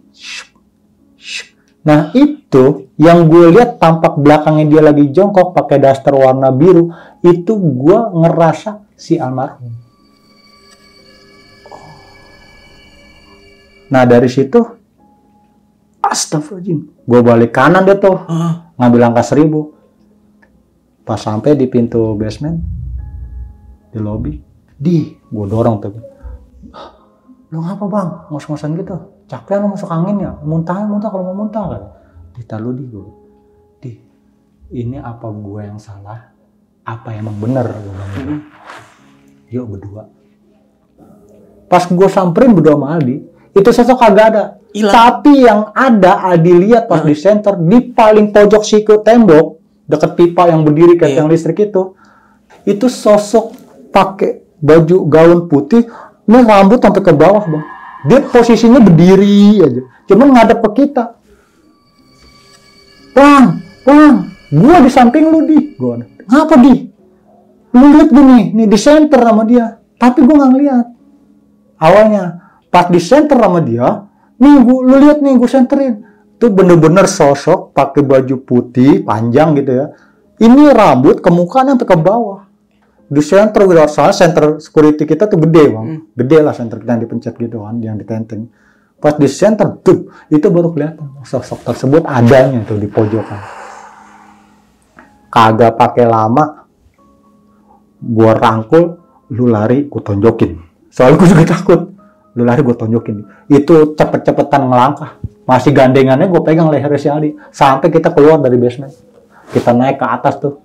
Nah itu yang gue lihat tampak belakangnya dia lagi jongkok pakai daster warna biru, itu gue ngerasa si almarhum. Nah dari situ, astagfirullahaladzim, gue balik kanan deh tuh, ngambil angka 1000. Pas sampai di pintu basement, di lobby, gue dorong tuh. Lo ngapa Bang, ngos-ngosan gitu? Capek lo masuk angin ya? Muntah kalau mau muntah kan? Ditaruh di ini apa gue yang salah? Apa emang bener? Yuk berdua. Pas gue samperin berdua sama Aldi, itu sosok kagak ada. Tapi yang ada Aldi lihat pas di center, di paling pojok siku tembok, deket pipa yang berdiri kayak Iya. tiang listrik itu sosok pakai baju gaun putih, ini rambut sampai ke bawah bang, dia posisinya berdiri aja, cuman ngadep ke kita. Bang, gua di samping lu di, gua, ngapa di? Lu lihat gue nih di center sama dia, tapi gua nggak ngeliat. Awalnya, pas di center sama dia, nih lu lihat nih gue centerin, itu bener-bener sosok pakai baju putih panjang gitu ya. Ini rambut ke mukanya sampai ke bawah. Di center, soalnya center security kita tuh gede bang, gede lah center kita yang dipencet gitu kan, yang ditenteng. Pas di center, tuh, itu baru kelihatan sosok tersebut adanya tuh di pojokan. Kagak pakai lama, gua rangkul, lu lari, gua tonjokin. Soalnya gua juga takut, lu lari, gua tonjokin. Itu cepet-cepetan ngelangkah, masih gandengannya gua pegang lehernya si Aldi, sampai kita keluar dari basement. Kita naik ke atas tuh.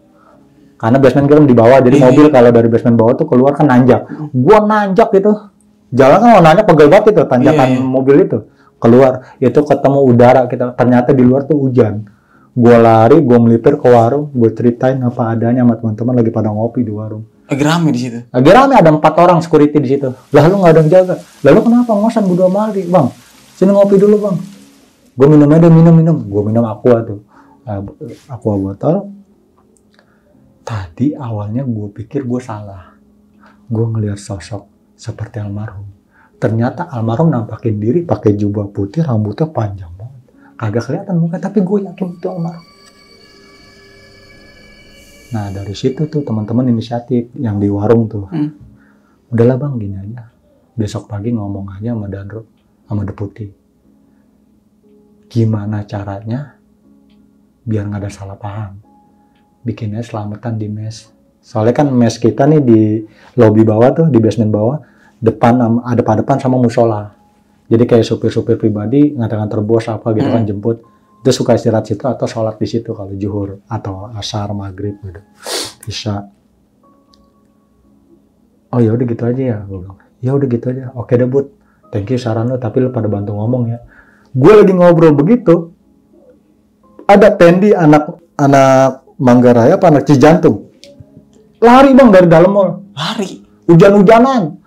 Karena basement kita di bawah, jadi mobil kalau dari basement bawah tuh keluar kan nanjak. Gua nanjak gitu. Jalan kan nanjak pegel banget itu, tanjakan mobil itu. Keluar, itu ketemu udara kita. Ternyata di luar tuh hujan. Gua lari, gua melipir ke warung, gua ceritain apa adanya sama teman-teman lagi pada ngopi di warung. Lagi rame di situ. Lagi rame, ada 4 orang security di situ. Lalu nggak ada yang jaga. Lalu kenapa ngosan bodo amali, bang? Sini ngopi dulu bang. Gua minum aja, minum. Gua minum aqua tuh. Aqua botol. Tadi awalnya gue pikir gue salah. Gue ngelihat sosok seperti almarhum. Ternyata almarhum nampakin diri pakai jubah putih, rambutnya panjang banget. Kagak kelihatan muka, tapi gue yakin itu almarhum. Nah dari situ tuh teman-teman inisiatif yang di warung tuh. Udahlah bang, gini aja. Besok pagi ngomong aja sama Danro, sama Deputi. Gimana caranya biar nggak ada salah paham. Bikinnya selamatan di mes. Soalnya kan mes kita nih di lobby bawah tuh, di basement bawah, ada depan sama musola. Jadi kayak supir-supir pribadi ngantar-ngantar bos apa gitu kan jemput, itu suka istirahat situ atau sholat di situ kalau zuhur atau asar, maghrib gitu, isya. Oh ya udah gitu aja ya, gue bilang. Ya udah gitu aja. Oke deh Bud, thank you saran lo, tapi lo pada bantu ngomong ya. Gue lagi ngobrol begitu, ada Pendi anak Manggarai apa anak Cijantung lari bang dari dalam mall, Lari. hujan-hujanan,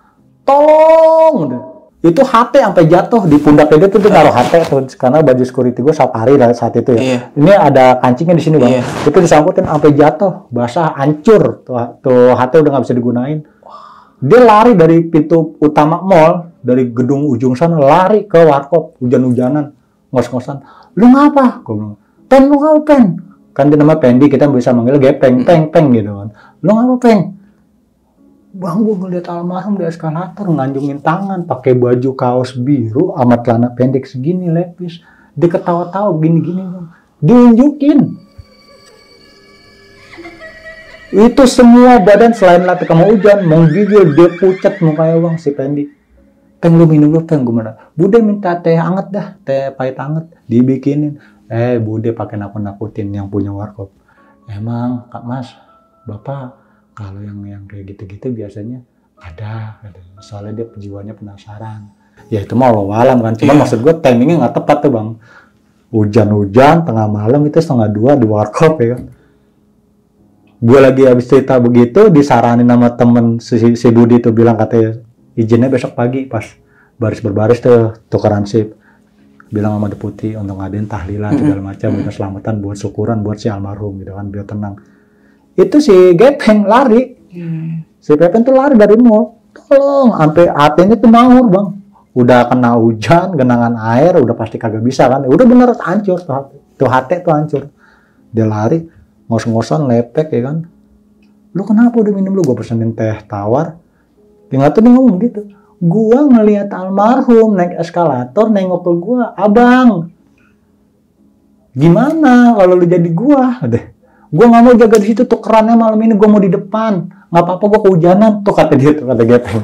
tolong udah. Itu HT sampai jatuh di pundak dia tuh naruh HT tuh, karena baju security gue safari lah saat itu ya. Iya. Ini ada kancingnya di sini bang, Iya. itu disangkutin sampai jatuh, basah, hancur tuh HT udah nggak bisa digunain. Dia lari dari pintu utama mall, dari gedung ujung sana lari ke warkop, hujan-hujanan, ngos-ngosan. Lu ngapa? Gue bilang, Pen, lu ngapa Pen? Kan dia nama Pendi, kita bisa manggil Gepeng, peng gitu kan. Lu ngapa Peng? Bang, gue ngeliat almarhum di eskalator nganjungin tangan, pakai baju kaos biru, sama celana pendek segini lepis. Dia ketawa-tawa gini-gini bang. Diunjukin. Itu semua badan selain latih sama hujan, menggigil, dia pucat mukanya bang si Pendi. Peng lu minum lu Peng, gue mana? Bude minta teh anget dah, teh pahit anget, dibikinin. Bude pakai nakut-nakutin yang punya warkop. Emang Kak Mas, Bapak kalau yang kayak gitu-gitu biasanya ada. Soalnya dia jiwanya penasaran. Ya itu mah walau-walam kan. Cuma maksud gue timingnya nggak tepat tuh bang. Hujan-hujan, tengah malam itu 1:30 di warkop ya kan. Gue lagi habis cerita begitu, disaranin sama temen si Budi tuh bilang katanya izinnya besok pagi pas baris-berbaris tuh tukeran sip. Bilang sama Deputi untuk ngadain tahlilan segala macam, biar selamatan buat syukuran buat si almarhum gitu kan, biar tenang. Itu si Gepeng lari, si Pepen tuh lari dari mall, tolong, sampai hatinya tuh ngawur bang, udah kena hujan, genangan air, udah pasti kagak bisa kan, udah bener hancur tuh hati tuh hancur, dia lari, ngos-ngosan lepek ya kan, lu kenapa udah minum lu, gue pesenin teh tawar, tinggal tuh dia ngomong gitu. Gua ngelihat almarhum naik eskalator, nengok ke gua, abang, gimana kalau lu jadi gua? Gua nggak mau jaga di situ, tukerannya malam ini gua mau di depan, nggak apa-apa gua kehujanan, tuh kata dia tuh, kata Gepeng.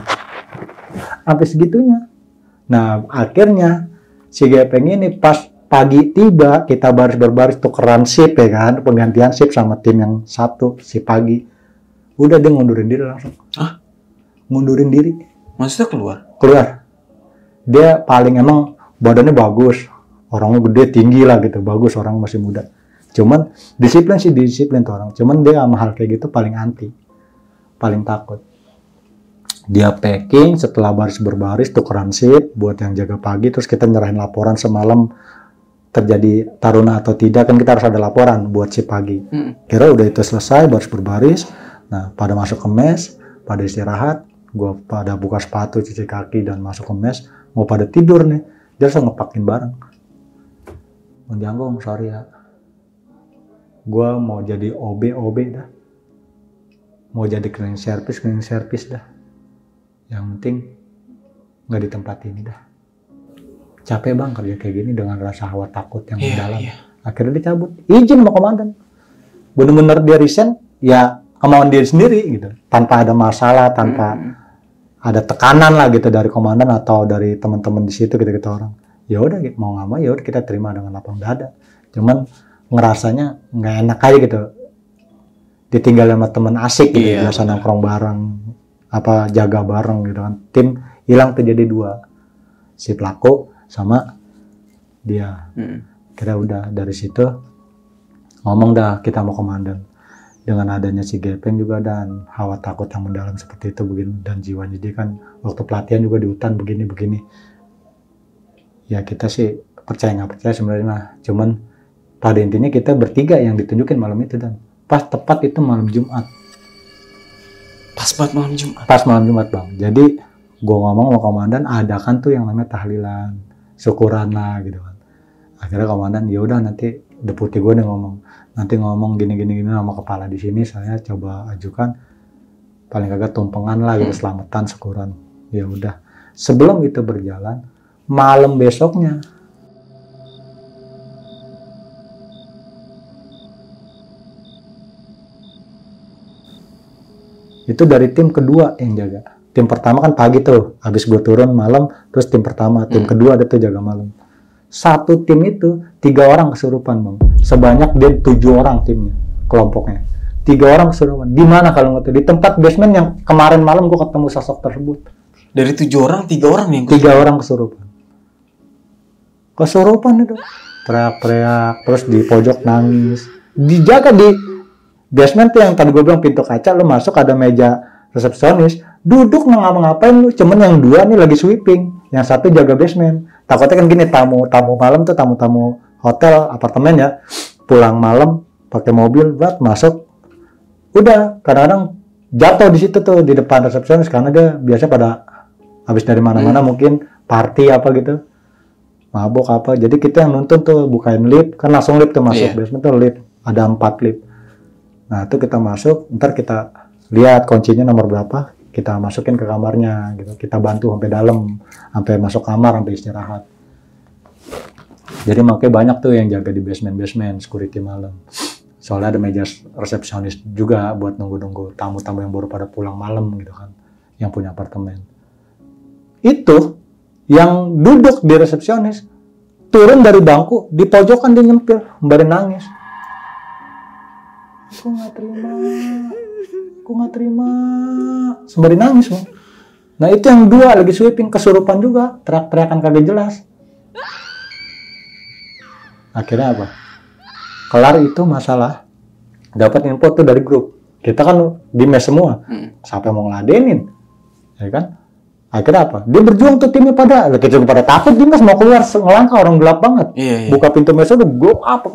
Sampai segitunya. Nah akhirnya si Gepeng ini pas pagi tiba, kita baris-berbaris tukeran sip ya kan, penggantian sip sama tim yang satu si pagi, udah dia ngundurin diri langsung. Hah? Ngundurin diri. Maksudnya Keluar. Dia paling emang badannya bagus. Orangnya gede, tinggi lah gitu. Bagus, orang masih muda. Cuman disiplin sih disiplin tuh orang. Cuman dia sama hal kayak gitu paling anti, paling takut. Dia packing setelah baris berbaris tukeran shift buat yang jaga pagi, terus kita nyerahin laporan semalam terjadi taruna atau tidak, kan kita harus ada laporan buat shift pagi. Kira udah itu selesai baris berbaris. Nah, pada masuk ke mes, pada istirahat, gue pada buka sepatu, cuci kaki dan masuk ke mes, mau pada tidur nih, dia langsung ngepakin barang. Bang Janggung, sorry ya, gue mau jadi OB dah, mau jadi cleaning service dah, yang penting nggak di tempat ini dah. Capek bang kerja kayak gini dengan rasa hawa takut yang mendalam. Akhirnya dicabut izin sama komandan, bener-bener dia resign ya kemauan diri sendiri gitu, tanpa ada masalah, tanpa ada tekanan lah gitu dari komandan atau dari teman-teman di situ gitu orang. Ya udah mau nggak mau ya udah kita terima dengan lapang dada. Cuman ngerasanya nggak enak aja gitu, ditinggal sama teman asik gitu, biasa nongkrong bareng, apa jaga bareng gitu kan. Tim hilang tuh jadi 2, si pelaku sama dia. Kira udah dari situ ngomong dah kita mau komandan. Dengan adanya si Gepeng juga dan hawa takut yang mendalam seperti itu begini, dan jiwanya dia kan waktu pelatihan juga di hutan begini. Ya kita sih percaya nggak percaya sebenarnya mah. Cuman pada intinya kita bertiga yang ditunjukin malam itu, dan pas tepat itu malam Jumat. Pas banget malam Jumat. Pas malam Jumat bang. Jadi gue ngomong sama komandan adakan tuh yang namanya tahlilan, syukuran lah gitu kan. Akhirnya komandan ya udah nanti deputi gue nih nanti ngomong gini sama kepala di sini, saya coba ajukan paling kagak tumpengan lah gitu, selamatan syukuran. Ya udah. Sebelum itu berjalan, malam besoknya itu dari tim kedua yang jaga. Tim pertama kan pagi tuh, habis gue turun malam, terus tim pertama, tim kedua ada tuh jaga malam. Satu tim itu 3 orang kesurupan bang, sebanyak dia 7 orang timnya, kelompoknya 3 orang kesurupan. Di mana kalau nggak tahu, di tempat basement yang kemarin malam gue ketemu sosok tersebut. Dari 7 orang 3 orang yang 3 orang kesurupan itu, teriak-teriak, terus di pojok nangis, dijaga di basement tuh yang tadi gue bilang pintu kaca, lo masuk ada meja resepsionis, duduk ngapa-ngapain lu, cuman yang 2 nih lagi sweeping, yang 1 jaga basement. Takutnya kan gini, tamu malam tuh, tamu hotel, apartemen ya, pulang malam pakai mobil, masuk, udah kadang-kadang jatuh di situ tuh di depan resepsionis, karena dia biasa pada habis dari mana-mana mungkin party apa gitu, mabok apa. Jadi kita yang nuntun tuh bukain lift, kan langsung lift tuh masuk basement tuh, lift ada 4 lift. Nah itu kita masuk, ntar kita lihat kuncinya nomor berapa, kita masukin ke kamarnya gitu, kita bantu sampai dalam, sampai masuk kamar, sampai istirahat. Jadi makanya banyak tuh yang jaga di basement security malam. Soalnya ada meja resepsionis juga buat nunggu-nunggu tamu-tamu yang baru pada pulang malam gitu kan, yang punya apartemen. Itu yang duduk di resepsionis turun dari bangku, di pojokan dia nyempil, sembari nangis. Aku nggak terima, sembari nangis bang. Nah itu yang 2 lagi sweeping, kesurupan juga, teriak-teriakan kagak jelas. Akhirnya apa? Kelar itu masalah, dapat info tuh dari grup. Kita kan di mes semua, siapa yang mau ngeladenin, ya kan? Akhirnya apa? Dia berjuang tuh timnya pada takut, dia mau keluar ngelangkah, orang gelap banget. Buka pintu mes udah gelap apa?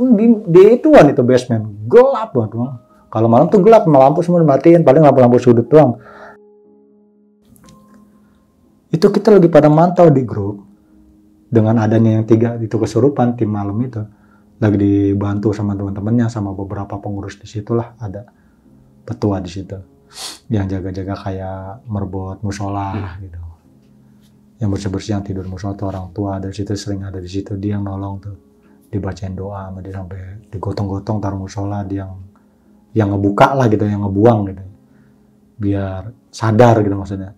Di ituan itu basement, gelap banget bang. Kalau malam tuh gelap, lampu semua dimatiin, paling lampu-lampu sudut doang. Itu kita lagi pada mantau di grup, dengan adanya yang 3 itu kesurupan, tim malam itu lagi dibantu sama teman-temannya, sama beberapa pengurus di situ lah, ada petua di situ yang jaga-jaga kayak merbot musola gitu, yang bersih-bersih, yang tidur musola tuh orang tua dari situ, sering ada di situ, dia yang nolong tuh, dibacain doa sama dia sampai digotong-gotong taruh musola, dia yang ngebuka lah gitu, yang ngebuang gitu, biar sadar gitu maksudnya.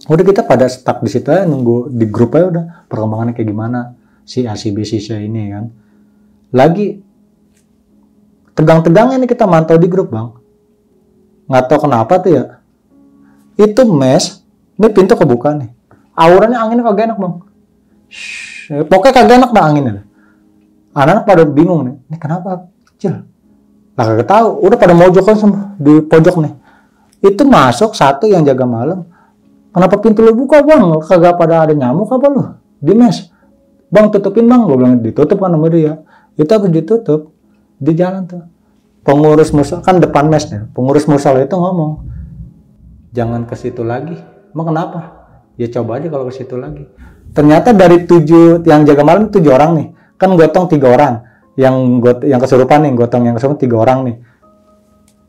Udah kita pada stuck di situ aja, nunggu di grup aja udah perkembangannya kayak gimana si A, si B, si C ini kan. Lagi tegang-tegangnya nih kita mantau di grup bang. Nggak tahu kenapa tuh ya, itu mes, ini pintu kebuka nih, auranya anginnya kagak enak bang. Pokoknya kagak enak dah anginnya. Anak-anak pada bingung nih, ini kenapa kecil? Lah kagak tahu, udah pada mojokan semua di pojok nih. Itu masuk satu yang jaga malam. Kenapa pintu lu buka bang? Kagak pada ada nyamuk apa lu? Di mes. Bang tutupin bang, gue bilang ditutup kan sama dia. Itu habis ditutup, di jalan tuh. Pengurus musal, kan depan mes nih. Pengurus musal itu ngomong, jangan ke situ lagi. Emang kenapa? Ya coba aja kalau ke situ lagi. Ternyata dari 7 yang jaga malam 7 orang nih. Kan gotong 3 orang. Yang kesurupan nih, gotong yang kesurupan 3 orang nih.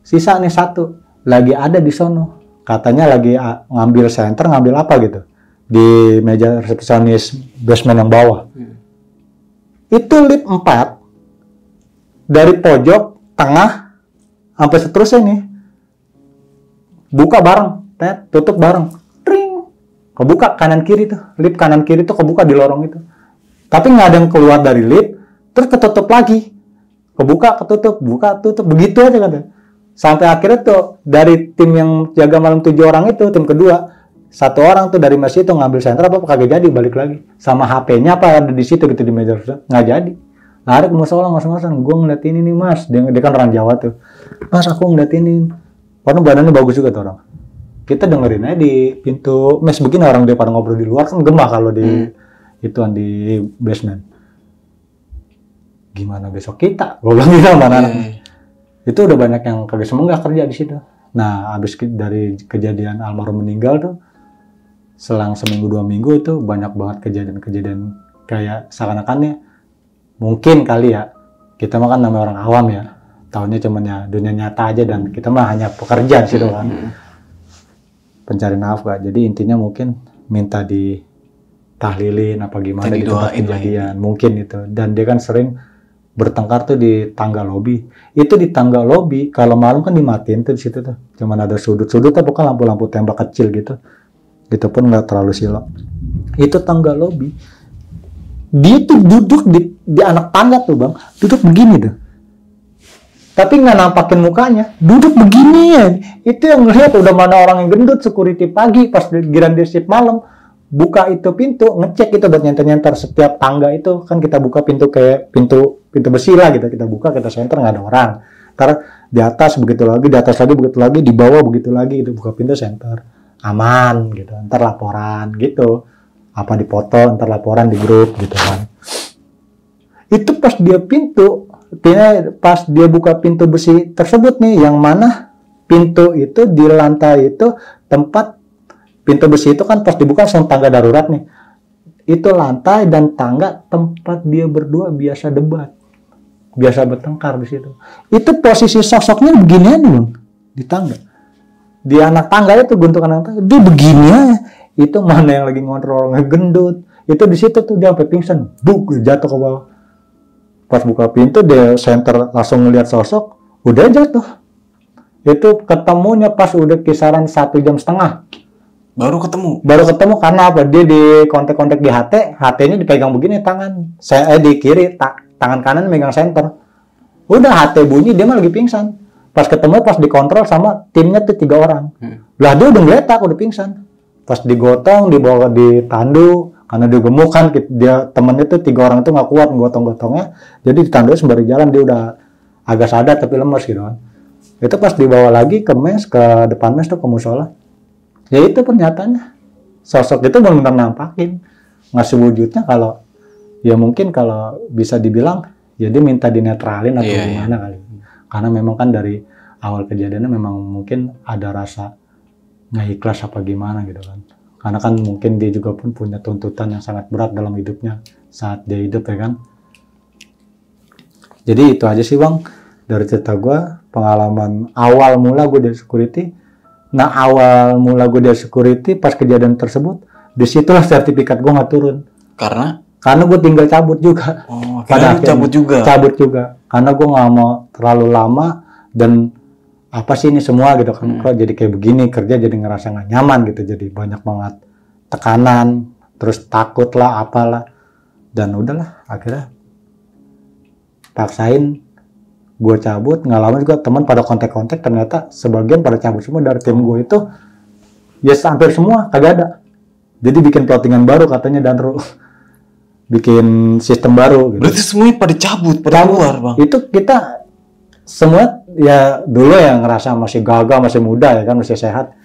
Sisa nih 1 lagi ada di sono. Katanya lagi ngambil senter, ngambil apa gitu. Di meja resepsionis basement yang bawah. Itu lift 4. Dari pojok, tengah, sampai seterusnya nih. Buka bareng, tutup bareng. Tring. Kebuka kanan kiri tuh. Lift kanan kiri tuh kebuka di lorong itu. Tapi nggak ada yang keluar dari lift, terus ketutup lagi. Kebuka, ketutup, buka, tutup. Begitu aja kan. Sampai akhirnya tuh, dari tim yang jaga malam 7 orang itu, tim kedua, 1 orang tuh dari masjid itu ngambil senter apa kagak jadi, balik lagi. Sama HP-nya apa ada di situ gitu di meja, nggak jadi. Lari ke musola mas-masan, gue ngeliat ini nih mas, dia kan orang Jawa tuh. Mas aku ngeliat ini, karena badannya bagus juga tuh orang. Kita dengerin aja di pintu mes begini, orang dia pada ngobrol di luar kan gemah kalau di ituan di basement. Gimana besok kita? Gue bilang gitu sama anak. Itu udah banyak yang kagak semenggak kerja di situ. Nah, habis dari kejadian almarhum meninggal tuh, selang seminggu 2 minggu itu banyak banget kejadian-kejadian kayak seakan-akannya mungkin kali ya, kita mah kan namanya orang awam ya, tahunya cuman ya dunia nyata aja dan kita mah hanya pekerja sih kan, pencari nafkah. Jadi intinya mungkin minta ditahlilin apa gimana di tempat kejadian, mungkin itu. Dan dia kan sering bertengkar tuh di tangga lobi. Itu di tangga lobi kalau malam kan dimatiin tuh di situ tuh, cuman ada sudut-sudutnya bukan lampu-lampu tembak kecil gitu. Itu pun nggak terlalu silau. Itu tangga lobi. Dia tuh duduk di anak tangga tuh bang, duduk begini tuh. Tapi nggak nampakin mukanya, duduk begini ya. Itu yang ngeliat udah mana orang yang gendut, security pagi pas giran di shift malam. Buka itu pintu, ngecek itu buat nyenter-nyenter setiap tangga itu. Kan kita buka pintu kayak pintu besi lah gitu. Kita buka, kita senter, nggak ada orang. Ntar di atas begitu lagi, di atas lagi begitu lagi, di bawah begitu lagi gitu. Buka pintu senter, aman gitu. Ntar laporan gitu. Apa dipoto, ntar laporan di grup gitu kan. Itu pas dia buka pintu besi tersebut nih, yang mana pintu itu di lantai itu tempat pintu besi itu kan pas dibuka langsung tangga darurat nih. Itu lantai dan tangga tempat dia berdua biasa debat, biasa bertengkar di situ. Itu posisi sosoknya beginian nih bang, di tangga. Di anak tangga itu guntukan anak tangga, dia begini aja. Itu mana yang lagi ngontrol orangnya gendut. Itu di situ tuh dia sampai pingsan, jatuh ke bawah. Pas buka pintu dia senter langsung ngeliat sosok, udah jatuh. Itu ketemunya pas udah kisaran 1,5 jam. Baru ketemu karena apa? Dia di kontak-kontak di HT-nya dipegang begini tangan. Saya di kiri, tangan kanan megang senter. Udah HT bunyi dia mah lagi pingsan. Pas ketemu pas dikontrol sama timnya tuh 3 orang. Lah dia udah ngeletak, udah pingsan. Pas digotong, dibawa ditandu, karena dia gemuk kan, dia temennya tuh 3 orang itu nggak kuat gotong-gotongnya, jadi ditandu sembari jalan dia udah agak sadar tapi lemes gitu kan. Itu pas dibawa lagi ke mes, ke depan mes tuh ke musola, ya itu pernyataannya, sosok itu benar-benar nampakin, ngasih wujudnya. Kalau ya mungkin kalau bisa dibilang ya dia minta dinetralin atau gimana kali, karena memang kan dari awal kejadiannya memang mungkin ada rasa nggak ikhlas apa gimana gitu kan, karena kan mungkin dia juga pun punya tuntutan yang sangat berat dalam hidupnya saat dia hidup ya kan. Jadi itu aja sih bang dari cerita gue, pengalaman awal mula gue di security. Nah awal mula gue di security pas kejadian tersebut, disitulah sertifikat gue nggak turun karena gue tinggal cabut juga. Pada akhirnya cabut juga karena gue nggak mau terlalu lama dan apa sih ini semua gitu kan, kok jadi kayak begini, kerja jadi ngerasa nggak nyaman gitu, jadi banyak banget tekanan, terus takut lah apalah, dan udahlah akhirnya paksain gue cabut. Nggak lama juga teman pada kontak-kontak, ternyata sebagian pada cabut semua dari tim gue itu, ya hampir semua kagak ada, jadi bikin plottingan baru katanya Danro. bikin sistem baru gitu. Berarti semuanya pada cabut, pada keluar, Bang. Itu kita semua ya dulu yang ngerasa masih gagah, masih muda ya kan, masih sehat.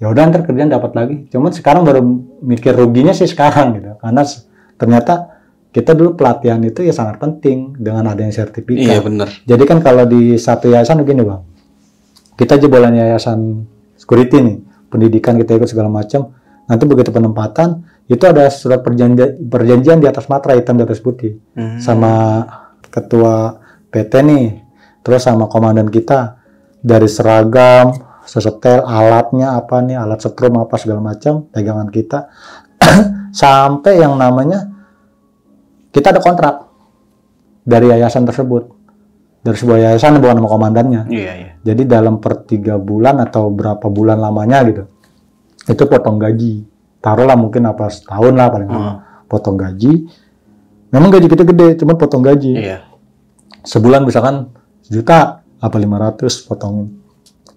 Ya udah ntar kerjaan dapat lagi. Cuman sekarang baru mikir ruginya sih sekarang gitu. Karena ternyata kita dulu pelatihan itu ya sangat penting dengan adanya sertifikat. Iya benar. Jadi kan kalau di satu yayasan begini Bang. Kita jebolan yayasan security nih, pendidikan kita ikut segala macam. Nanti begitu penempatan itu ada surat perjanjian di atas materai hitam di atas putih sama ketua PT nih, terus sama komandan kita dari seragam, sesetel, alatnya apa nih, alat setrum apa segala macam, pegangan kita sampai yang namanya kita ada kontrak dari yayasan tersebut, dari sebuah yayasan bukan nama komandannya. Iya. Jadi dalam per 3 bulan atau berapa bulan lamanya gitu, itu potong gaji. Taruhlah mungkin apa setahun lah paling lama. Potong gaji. Memang gaji kita gede, cuma potong gaji. Iya. Sebulan misalkan 1 juta apa 500 potongin.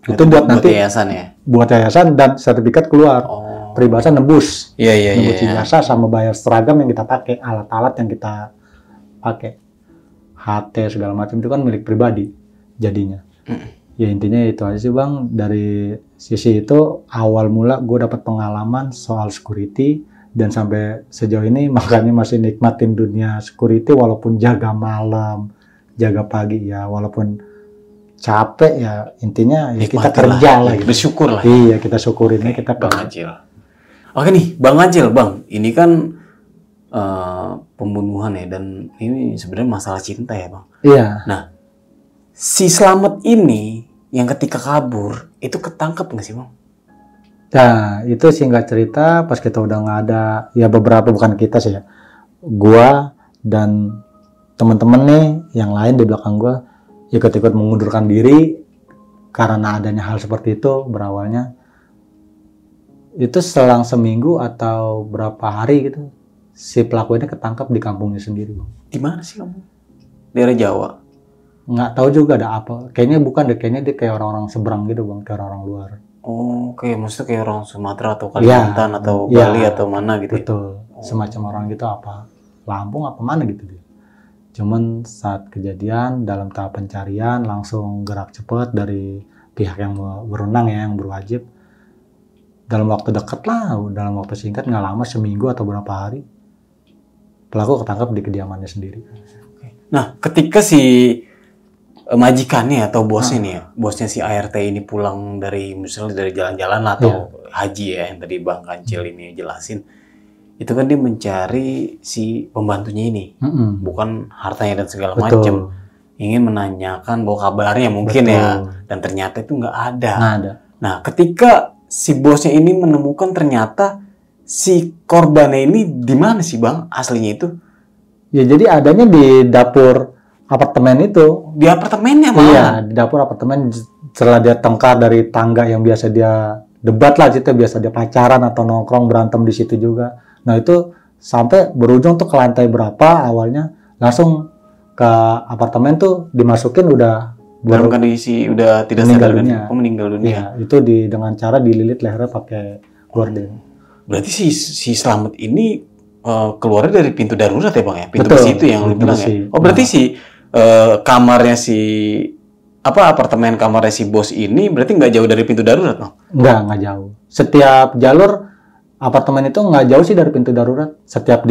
Itu buat nanti yayasan ya. Buat yayasan dan sertifikat keluar. Peribahasa nembus. Iya. Nembus ijazah sama bayar seragam yang kita pakai, alat-alat yang kita pakai. HT segala macam itu kan milik pribadi jadinya. Ya intinya itu aja sih Bang, dari sisi itu awal mula gue dapat pengalaman soal security dan sampai sejauh ini makanya masih nikmatin dunia security walaupun jaga malam, jaga pagi ya, walaupun capek ya intinya ya kita kerja lah gitu. Bersyukur lah. Iya kita syukurin kita Bang Acil. Oke nih Bang Acil, Bang ini kan pembunuhan ya dan ini sebenarnya masalah cinta ya Bang. Iya. Nah si Slamet ini yang ketika kabur itu ketangkep nggak sih Bang? Nah itu singkat cerita pas kita udah nggak ada ya beberapa bukan kita sih ya, gua dan teman-teman nih yang lain di belakang gua ikut-ikut mengundurkan diri karena adanya hal seperti itu. Berawalnya itu selang seminggu atau berapa hari gitu si pelaku ini ketangkap di kampungnya sendiri Bang. Di mana sih kamu? Daerah Jawa? Nggak tahu juga ada apa. Kayaknya bukan deh, kayaknya dia kayak orang-orang seberang gitu Bang, kayak orang luar. Oh, oke. Maksudnya kayak orang Sumatera atau Kalimantan atau Bali atau mana gitu. Betul. Semacam orang gitu apa? Lampung apa mana gitu dia. Cuman saat kejadian dalam tahap pencarian langsung gerak cepat dari pihak yang berwenang ya, yang berwajib. Dalam waktu dekat lah, dalam waktu singkat nggak lama, seminggu atau berapa hari, pelaku ketangkap di kediamannya sendiri. Nah, ketika si majikannya atau bosnya nih ya, bosnya si ART ini pulang dari misalnya dari jalan-jalan lah atau haji ya yang tadi Bang Kancil ini jelasin, itu kan dia mencari si pembantunya ini, bukan hartanya dan segala macam, ingin menanyakan bahwa kabarnya mungkin ya, dan ternyata itu nggak ada. Nah, ketika si bosnya ini menemukan ternyata si korbannya ini di mana sih Bang aslinya itu? Ya jadi adanya di dapur apartemen itu. Di apartemennya malah? Iya, di dapur apartemen setelah dia tengkar dari tangga yang biasa dia debat lah, gitu biasa dia pacaran atau nongkrong berantem di situ juga. Nah itu sampai berujung tuh ke lantai berapa awalnya, langsung ke apartemen tuh dimasukin udah dalam kondisi udah tidak sadar kan? Meninggal dunia. Iya, itu dengan cara dililit lehernya pakai gorden. Berarti si Slamet ini keluarnya dari pintu darurat ya Bang ya? Pintu besi itu yang lu bilang ya? Oh berarti kamarnya apartemen kamarnya si bos ini berarti nggak jauh dari pintu darurat Bang? Nggak jauh. Setiap jalur apartemen itu nggak jauh sih dari pintu darurat. Setiap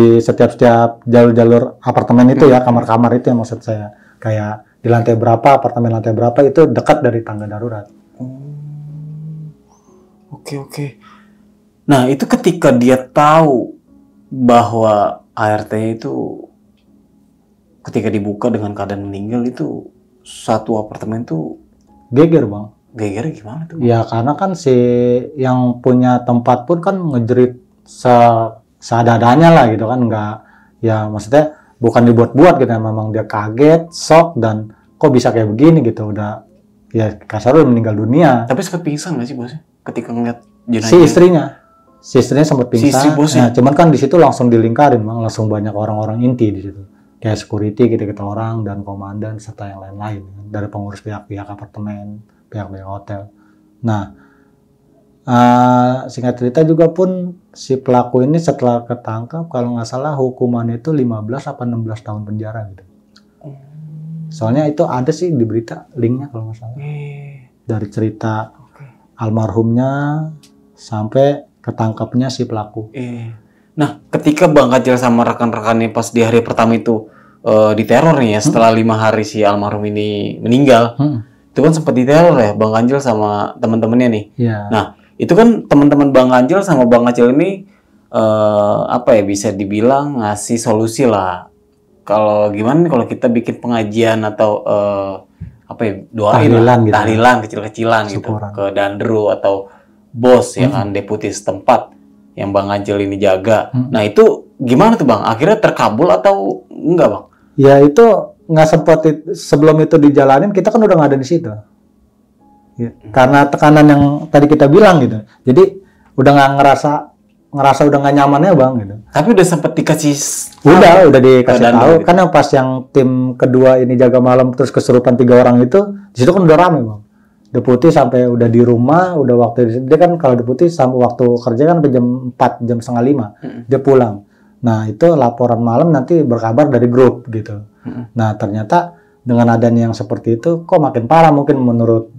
jalur-jalur apartemen itu ya, kamar-kamar itu yang maksud saya. Kayak di lantai berapa, apartemen lantai berapa itu dekat dari tangga darurat. Oke. Nah itu ketika dia tahu bahwa ART itu ketika dibuka dengan keadaan meninggal itu satu apartemen tuh geger Bang. Gegernya gimana tuh? Ya karena kan si yang punya tempat pun kan ngejerit seadanya lah gitu kan, nggak ya maksudnya bukan dibuat-buat gitu, memang dia kaget, shock dan kok bisa kayak begini gitu, udah ya kasar udah meninggal dunia. Tapi sempat pingsan nggak sih bosnya ketika ngeliat jenazah? Si istrinya sempat pingsan. Nah, cuman kan di situ langsung dilingkarin Bang, langsung banyak orang-orang inti di situ. Kayak security kita orang dan komandan serta yang lain-lain dari pengurus pihak-pihak apartemen, pihak-pihak hotel. Nah, Singkat cerita juga pun si pelaku ini setelah ketangkap kalau nggak salah hukumannya itu 15 apa 16 tahun penjara gitu. Soalnya itu ada sih di berita linknya kalau nggak salah. Dari cerita almarhumnya sampai ketangkapnya si pelaku. Nah, ketika Bang Kacil sama rekan-rekannya pas di hari pertama itu diteror nih ya, setelah 5 hari si almarhum ini meninggal, itu kan sempat diteror ya Bang Kacil sama teman-temannya nih. Iya. Nah, itu kan teman-teman Bang Kacil sama Bang Kacil ini apa ya, bisa dibilang ngasih solusi lah. Kalau gimana nih kalau kita bikin pengajian atau apa ya, doain tahlilan kecil-kecilan gitu ke Dandru atau bos ya kan, deputi setempat yang Bang Kacil ini jaga. Nah, itu gimana tuh Bang? Akhirnya terkabul atau enggak Bang? Ya itu nggak sempat, sebelum itu dijalanin kita kan udah nggak ada di situ. Ya, karena tekanan yang tadi kita bilang gitu. Jadi udah nggak ngerasa udah nggak nyamannya Bang gitu. Tapi udah sempet dikasih udah dikasih tahu gitu. Kan yang pas yang tim kedua ini jaga malam terus kesurupan 3 orang itu di situ kan udah rame Bang. Deputi sampai udah di rumah, udah waktu dia kan kalau deputi sampai waktu kerja kan sampai jam 4, jam setengah 5 dia pulang. Nah, itu laporan malam nanti berkabar dari grup gitu. Nah, ternyata dengan adanya yang seperti itu kok makin parah mungkin menurut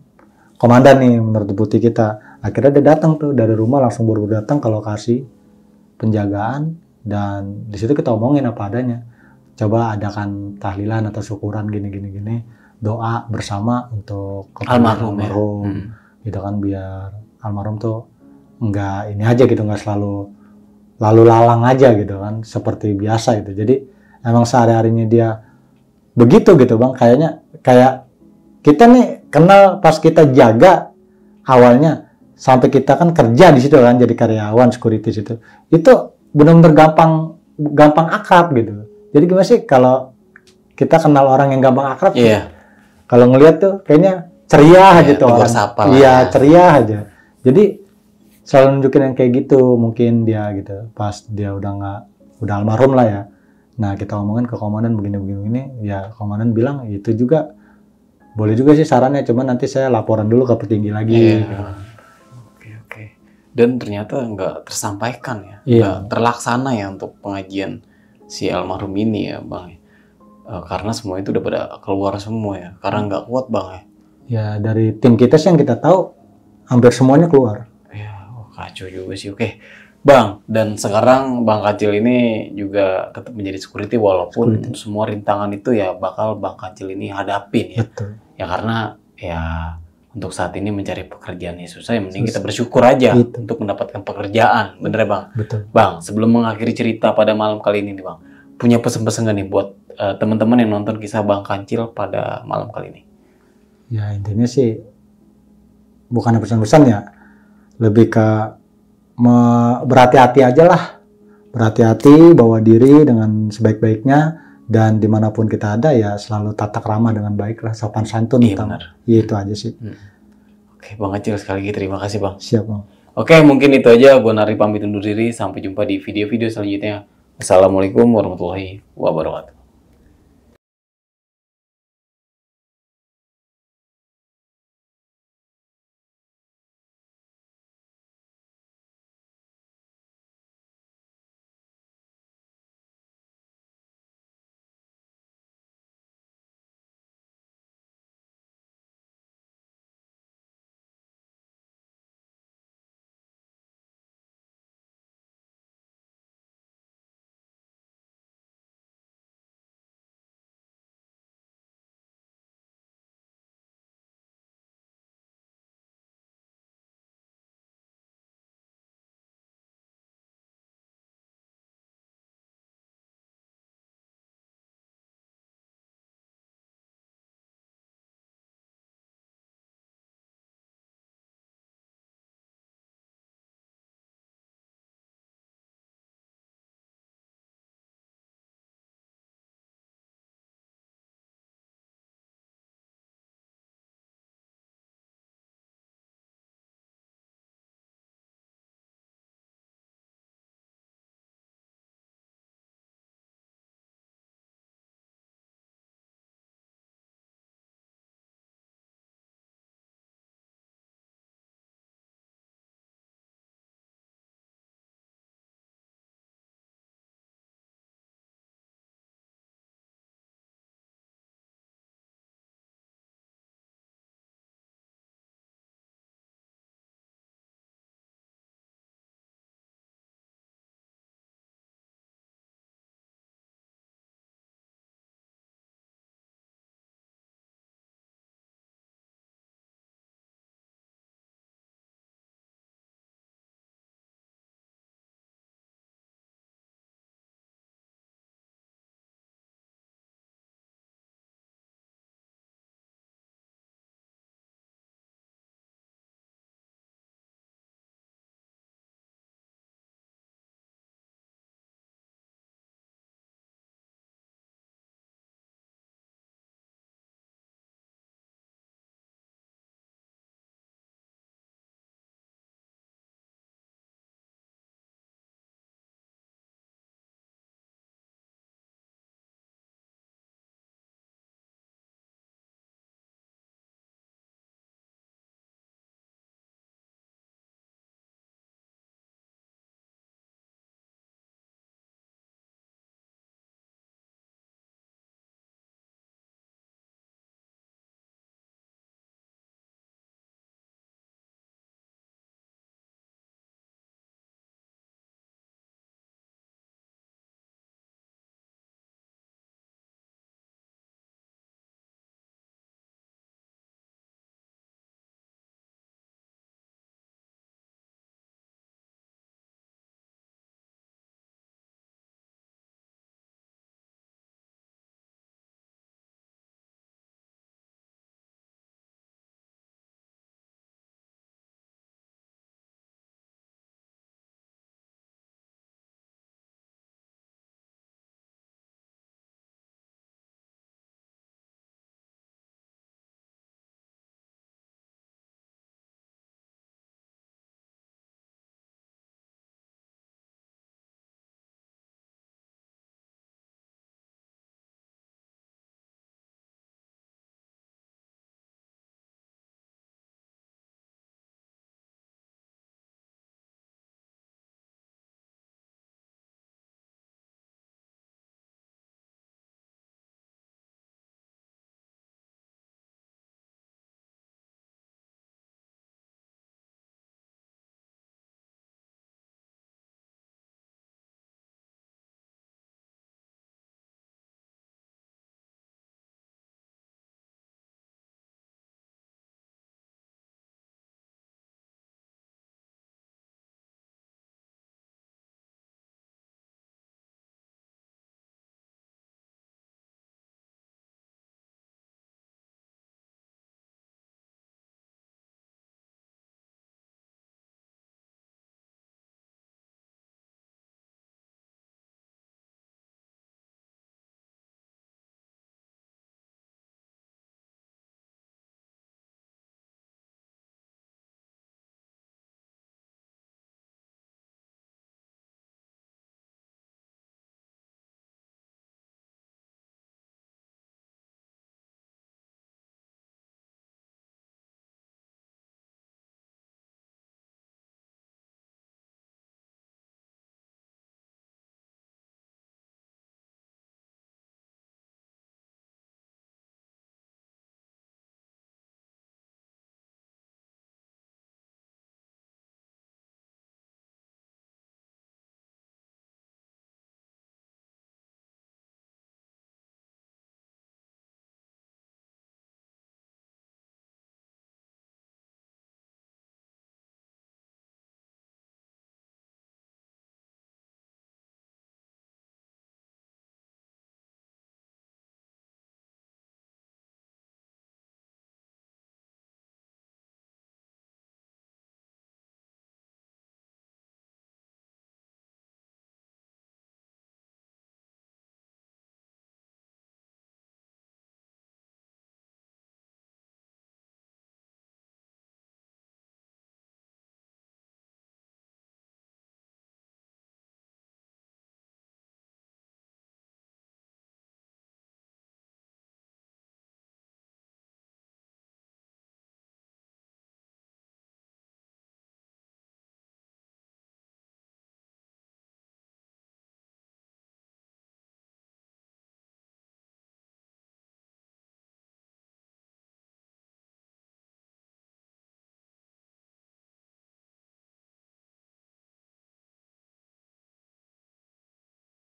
komandan nih, menurut deputi kita. Akhirnya dia datang tuh dari rumah, langsung buru-buru datang ke lokasi penjagaan, dan di situ kita omongin apa adanya. Coba adakan tahlilan atau syukuran gini, doa bersama untuk almarhum gitu kan, biar almarhum tuh enggak ini aja gitu, enggak selalu lalu lalang aja gitu kan, seperti biasa gitu. Jadi emang sehari-harinya dia begitu gitu Bang, kayak kita nih kenal pas kita jaga awalnya sampai kita kan kerja di situ kan, jadi karyawan security situ. Itu benar-benar gampang akrab gitu. Jadi gimana sih kalau kita kenal orang yang gampang akrab? Iya. Kalau ngelihat tuh kayaknya ceria aja tuh orang. Iya, ceria aja. Jadi selalu nunjukin yang kayak gitu, mungkin dia gitu. Pas dia udah almarhum lah ya. Nah, kita ngomongin ke komandan begini, ya komandan bilang itu juga boleh juga sih sarannya, cuman nanti saya laporan dulu ke petinggi lagi. Oke. Dan ternyata nggak tersampaikan ya, nggak terlaksana ya untuk pengajian si almarhum ini ya Bang. Karena semua itu udah pada keluar semua ya, karena nggak kuat Bang ya. Ya dari tim kita sih yang kita tahu hampir semuanya keluar. Ya, kacau juga sih. Oke Bang, dan sekarang Bang Kacil ini juga tetap menjadi security walaupun semua rintangan itu ya bakal Bang Kacil ini hadapin ya. Betul. Ya karena ya untuk saat ini mencari pekerjaan yang susah, yang mending kita bersyukur aja untuk mendapatkan pekerjaan, bener ya Bang? Betul. Bang, sebelum mengakhiri cerita pada malam kali ini nih Bang, punya pesan-pesan nih buat teman-teman yang nonton kisah Bang Kacil pada malam kali ini? Ya intinya sih bukan pesan-pesan ya, lebih ke berhati-hati aja lah, berhati-hati, bawa diri dengan sebaik-baiknya, dan dimanapun kita ada ya selalu tata krama dengan baik lah, sopan santun. Iya benar. Ya, itu aja sih. Oke Bang Kacil, sekali lagi terima kasih Bang. Siap Bang. Oke, mungkin itu aja. Gue Nari pamit undur diri. Sampai jumpa di video-video selanjutnya. Assalamualaikum warahmatullahi wabarakatuh.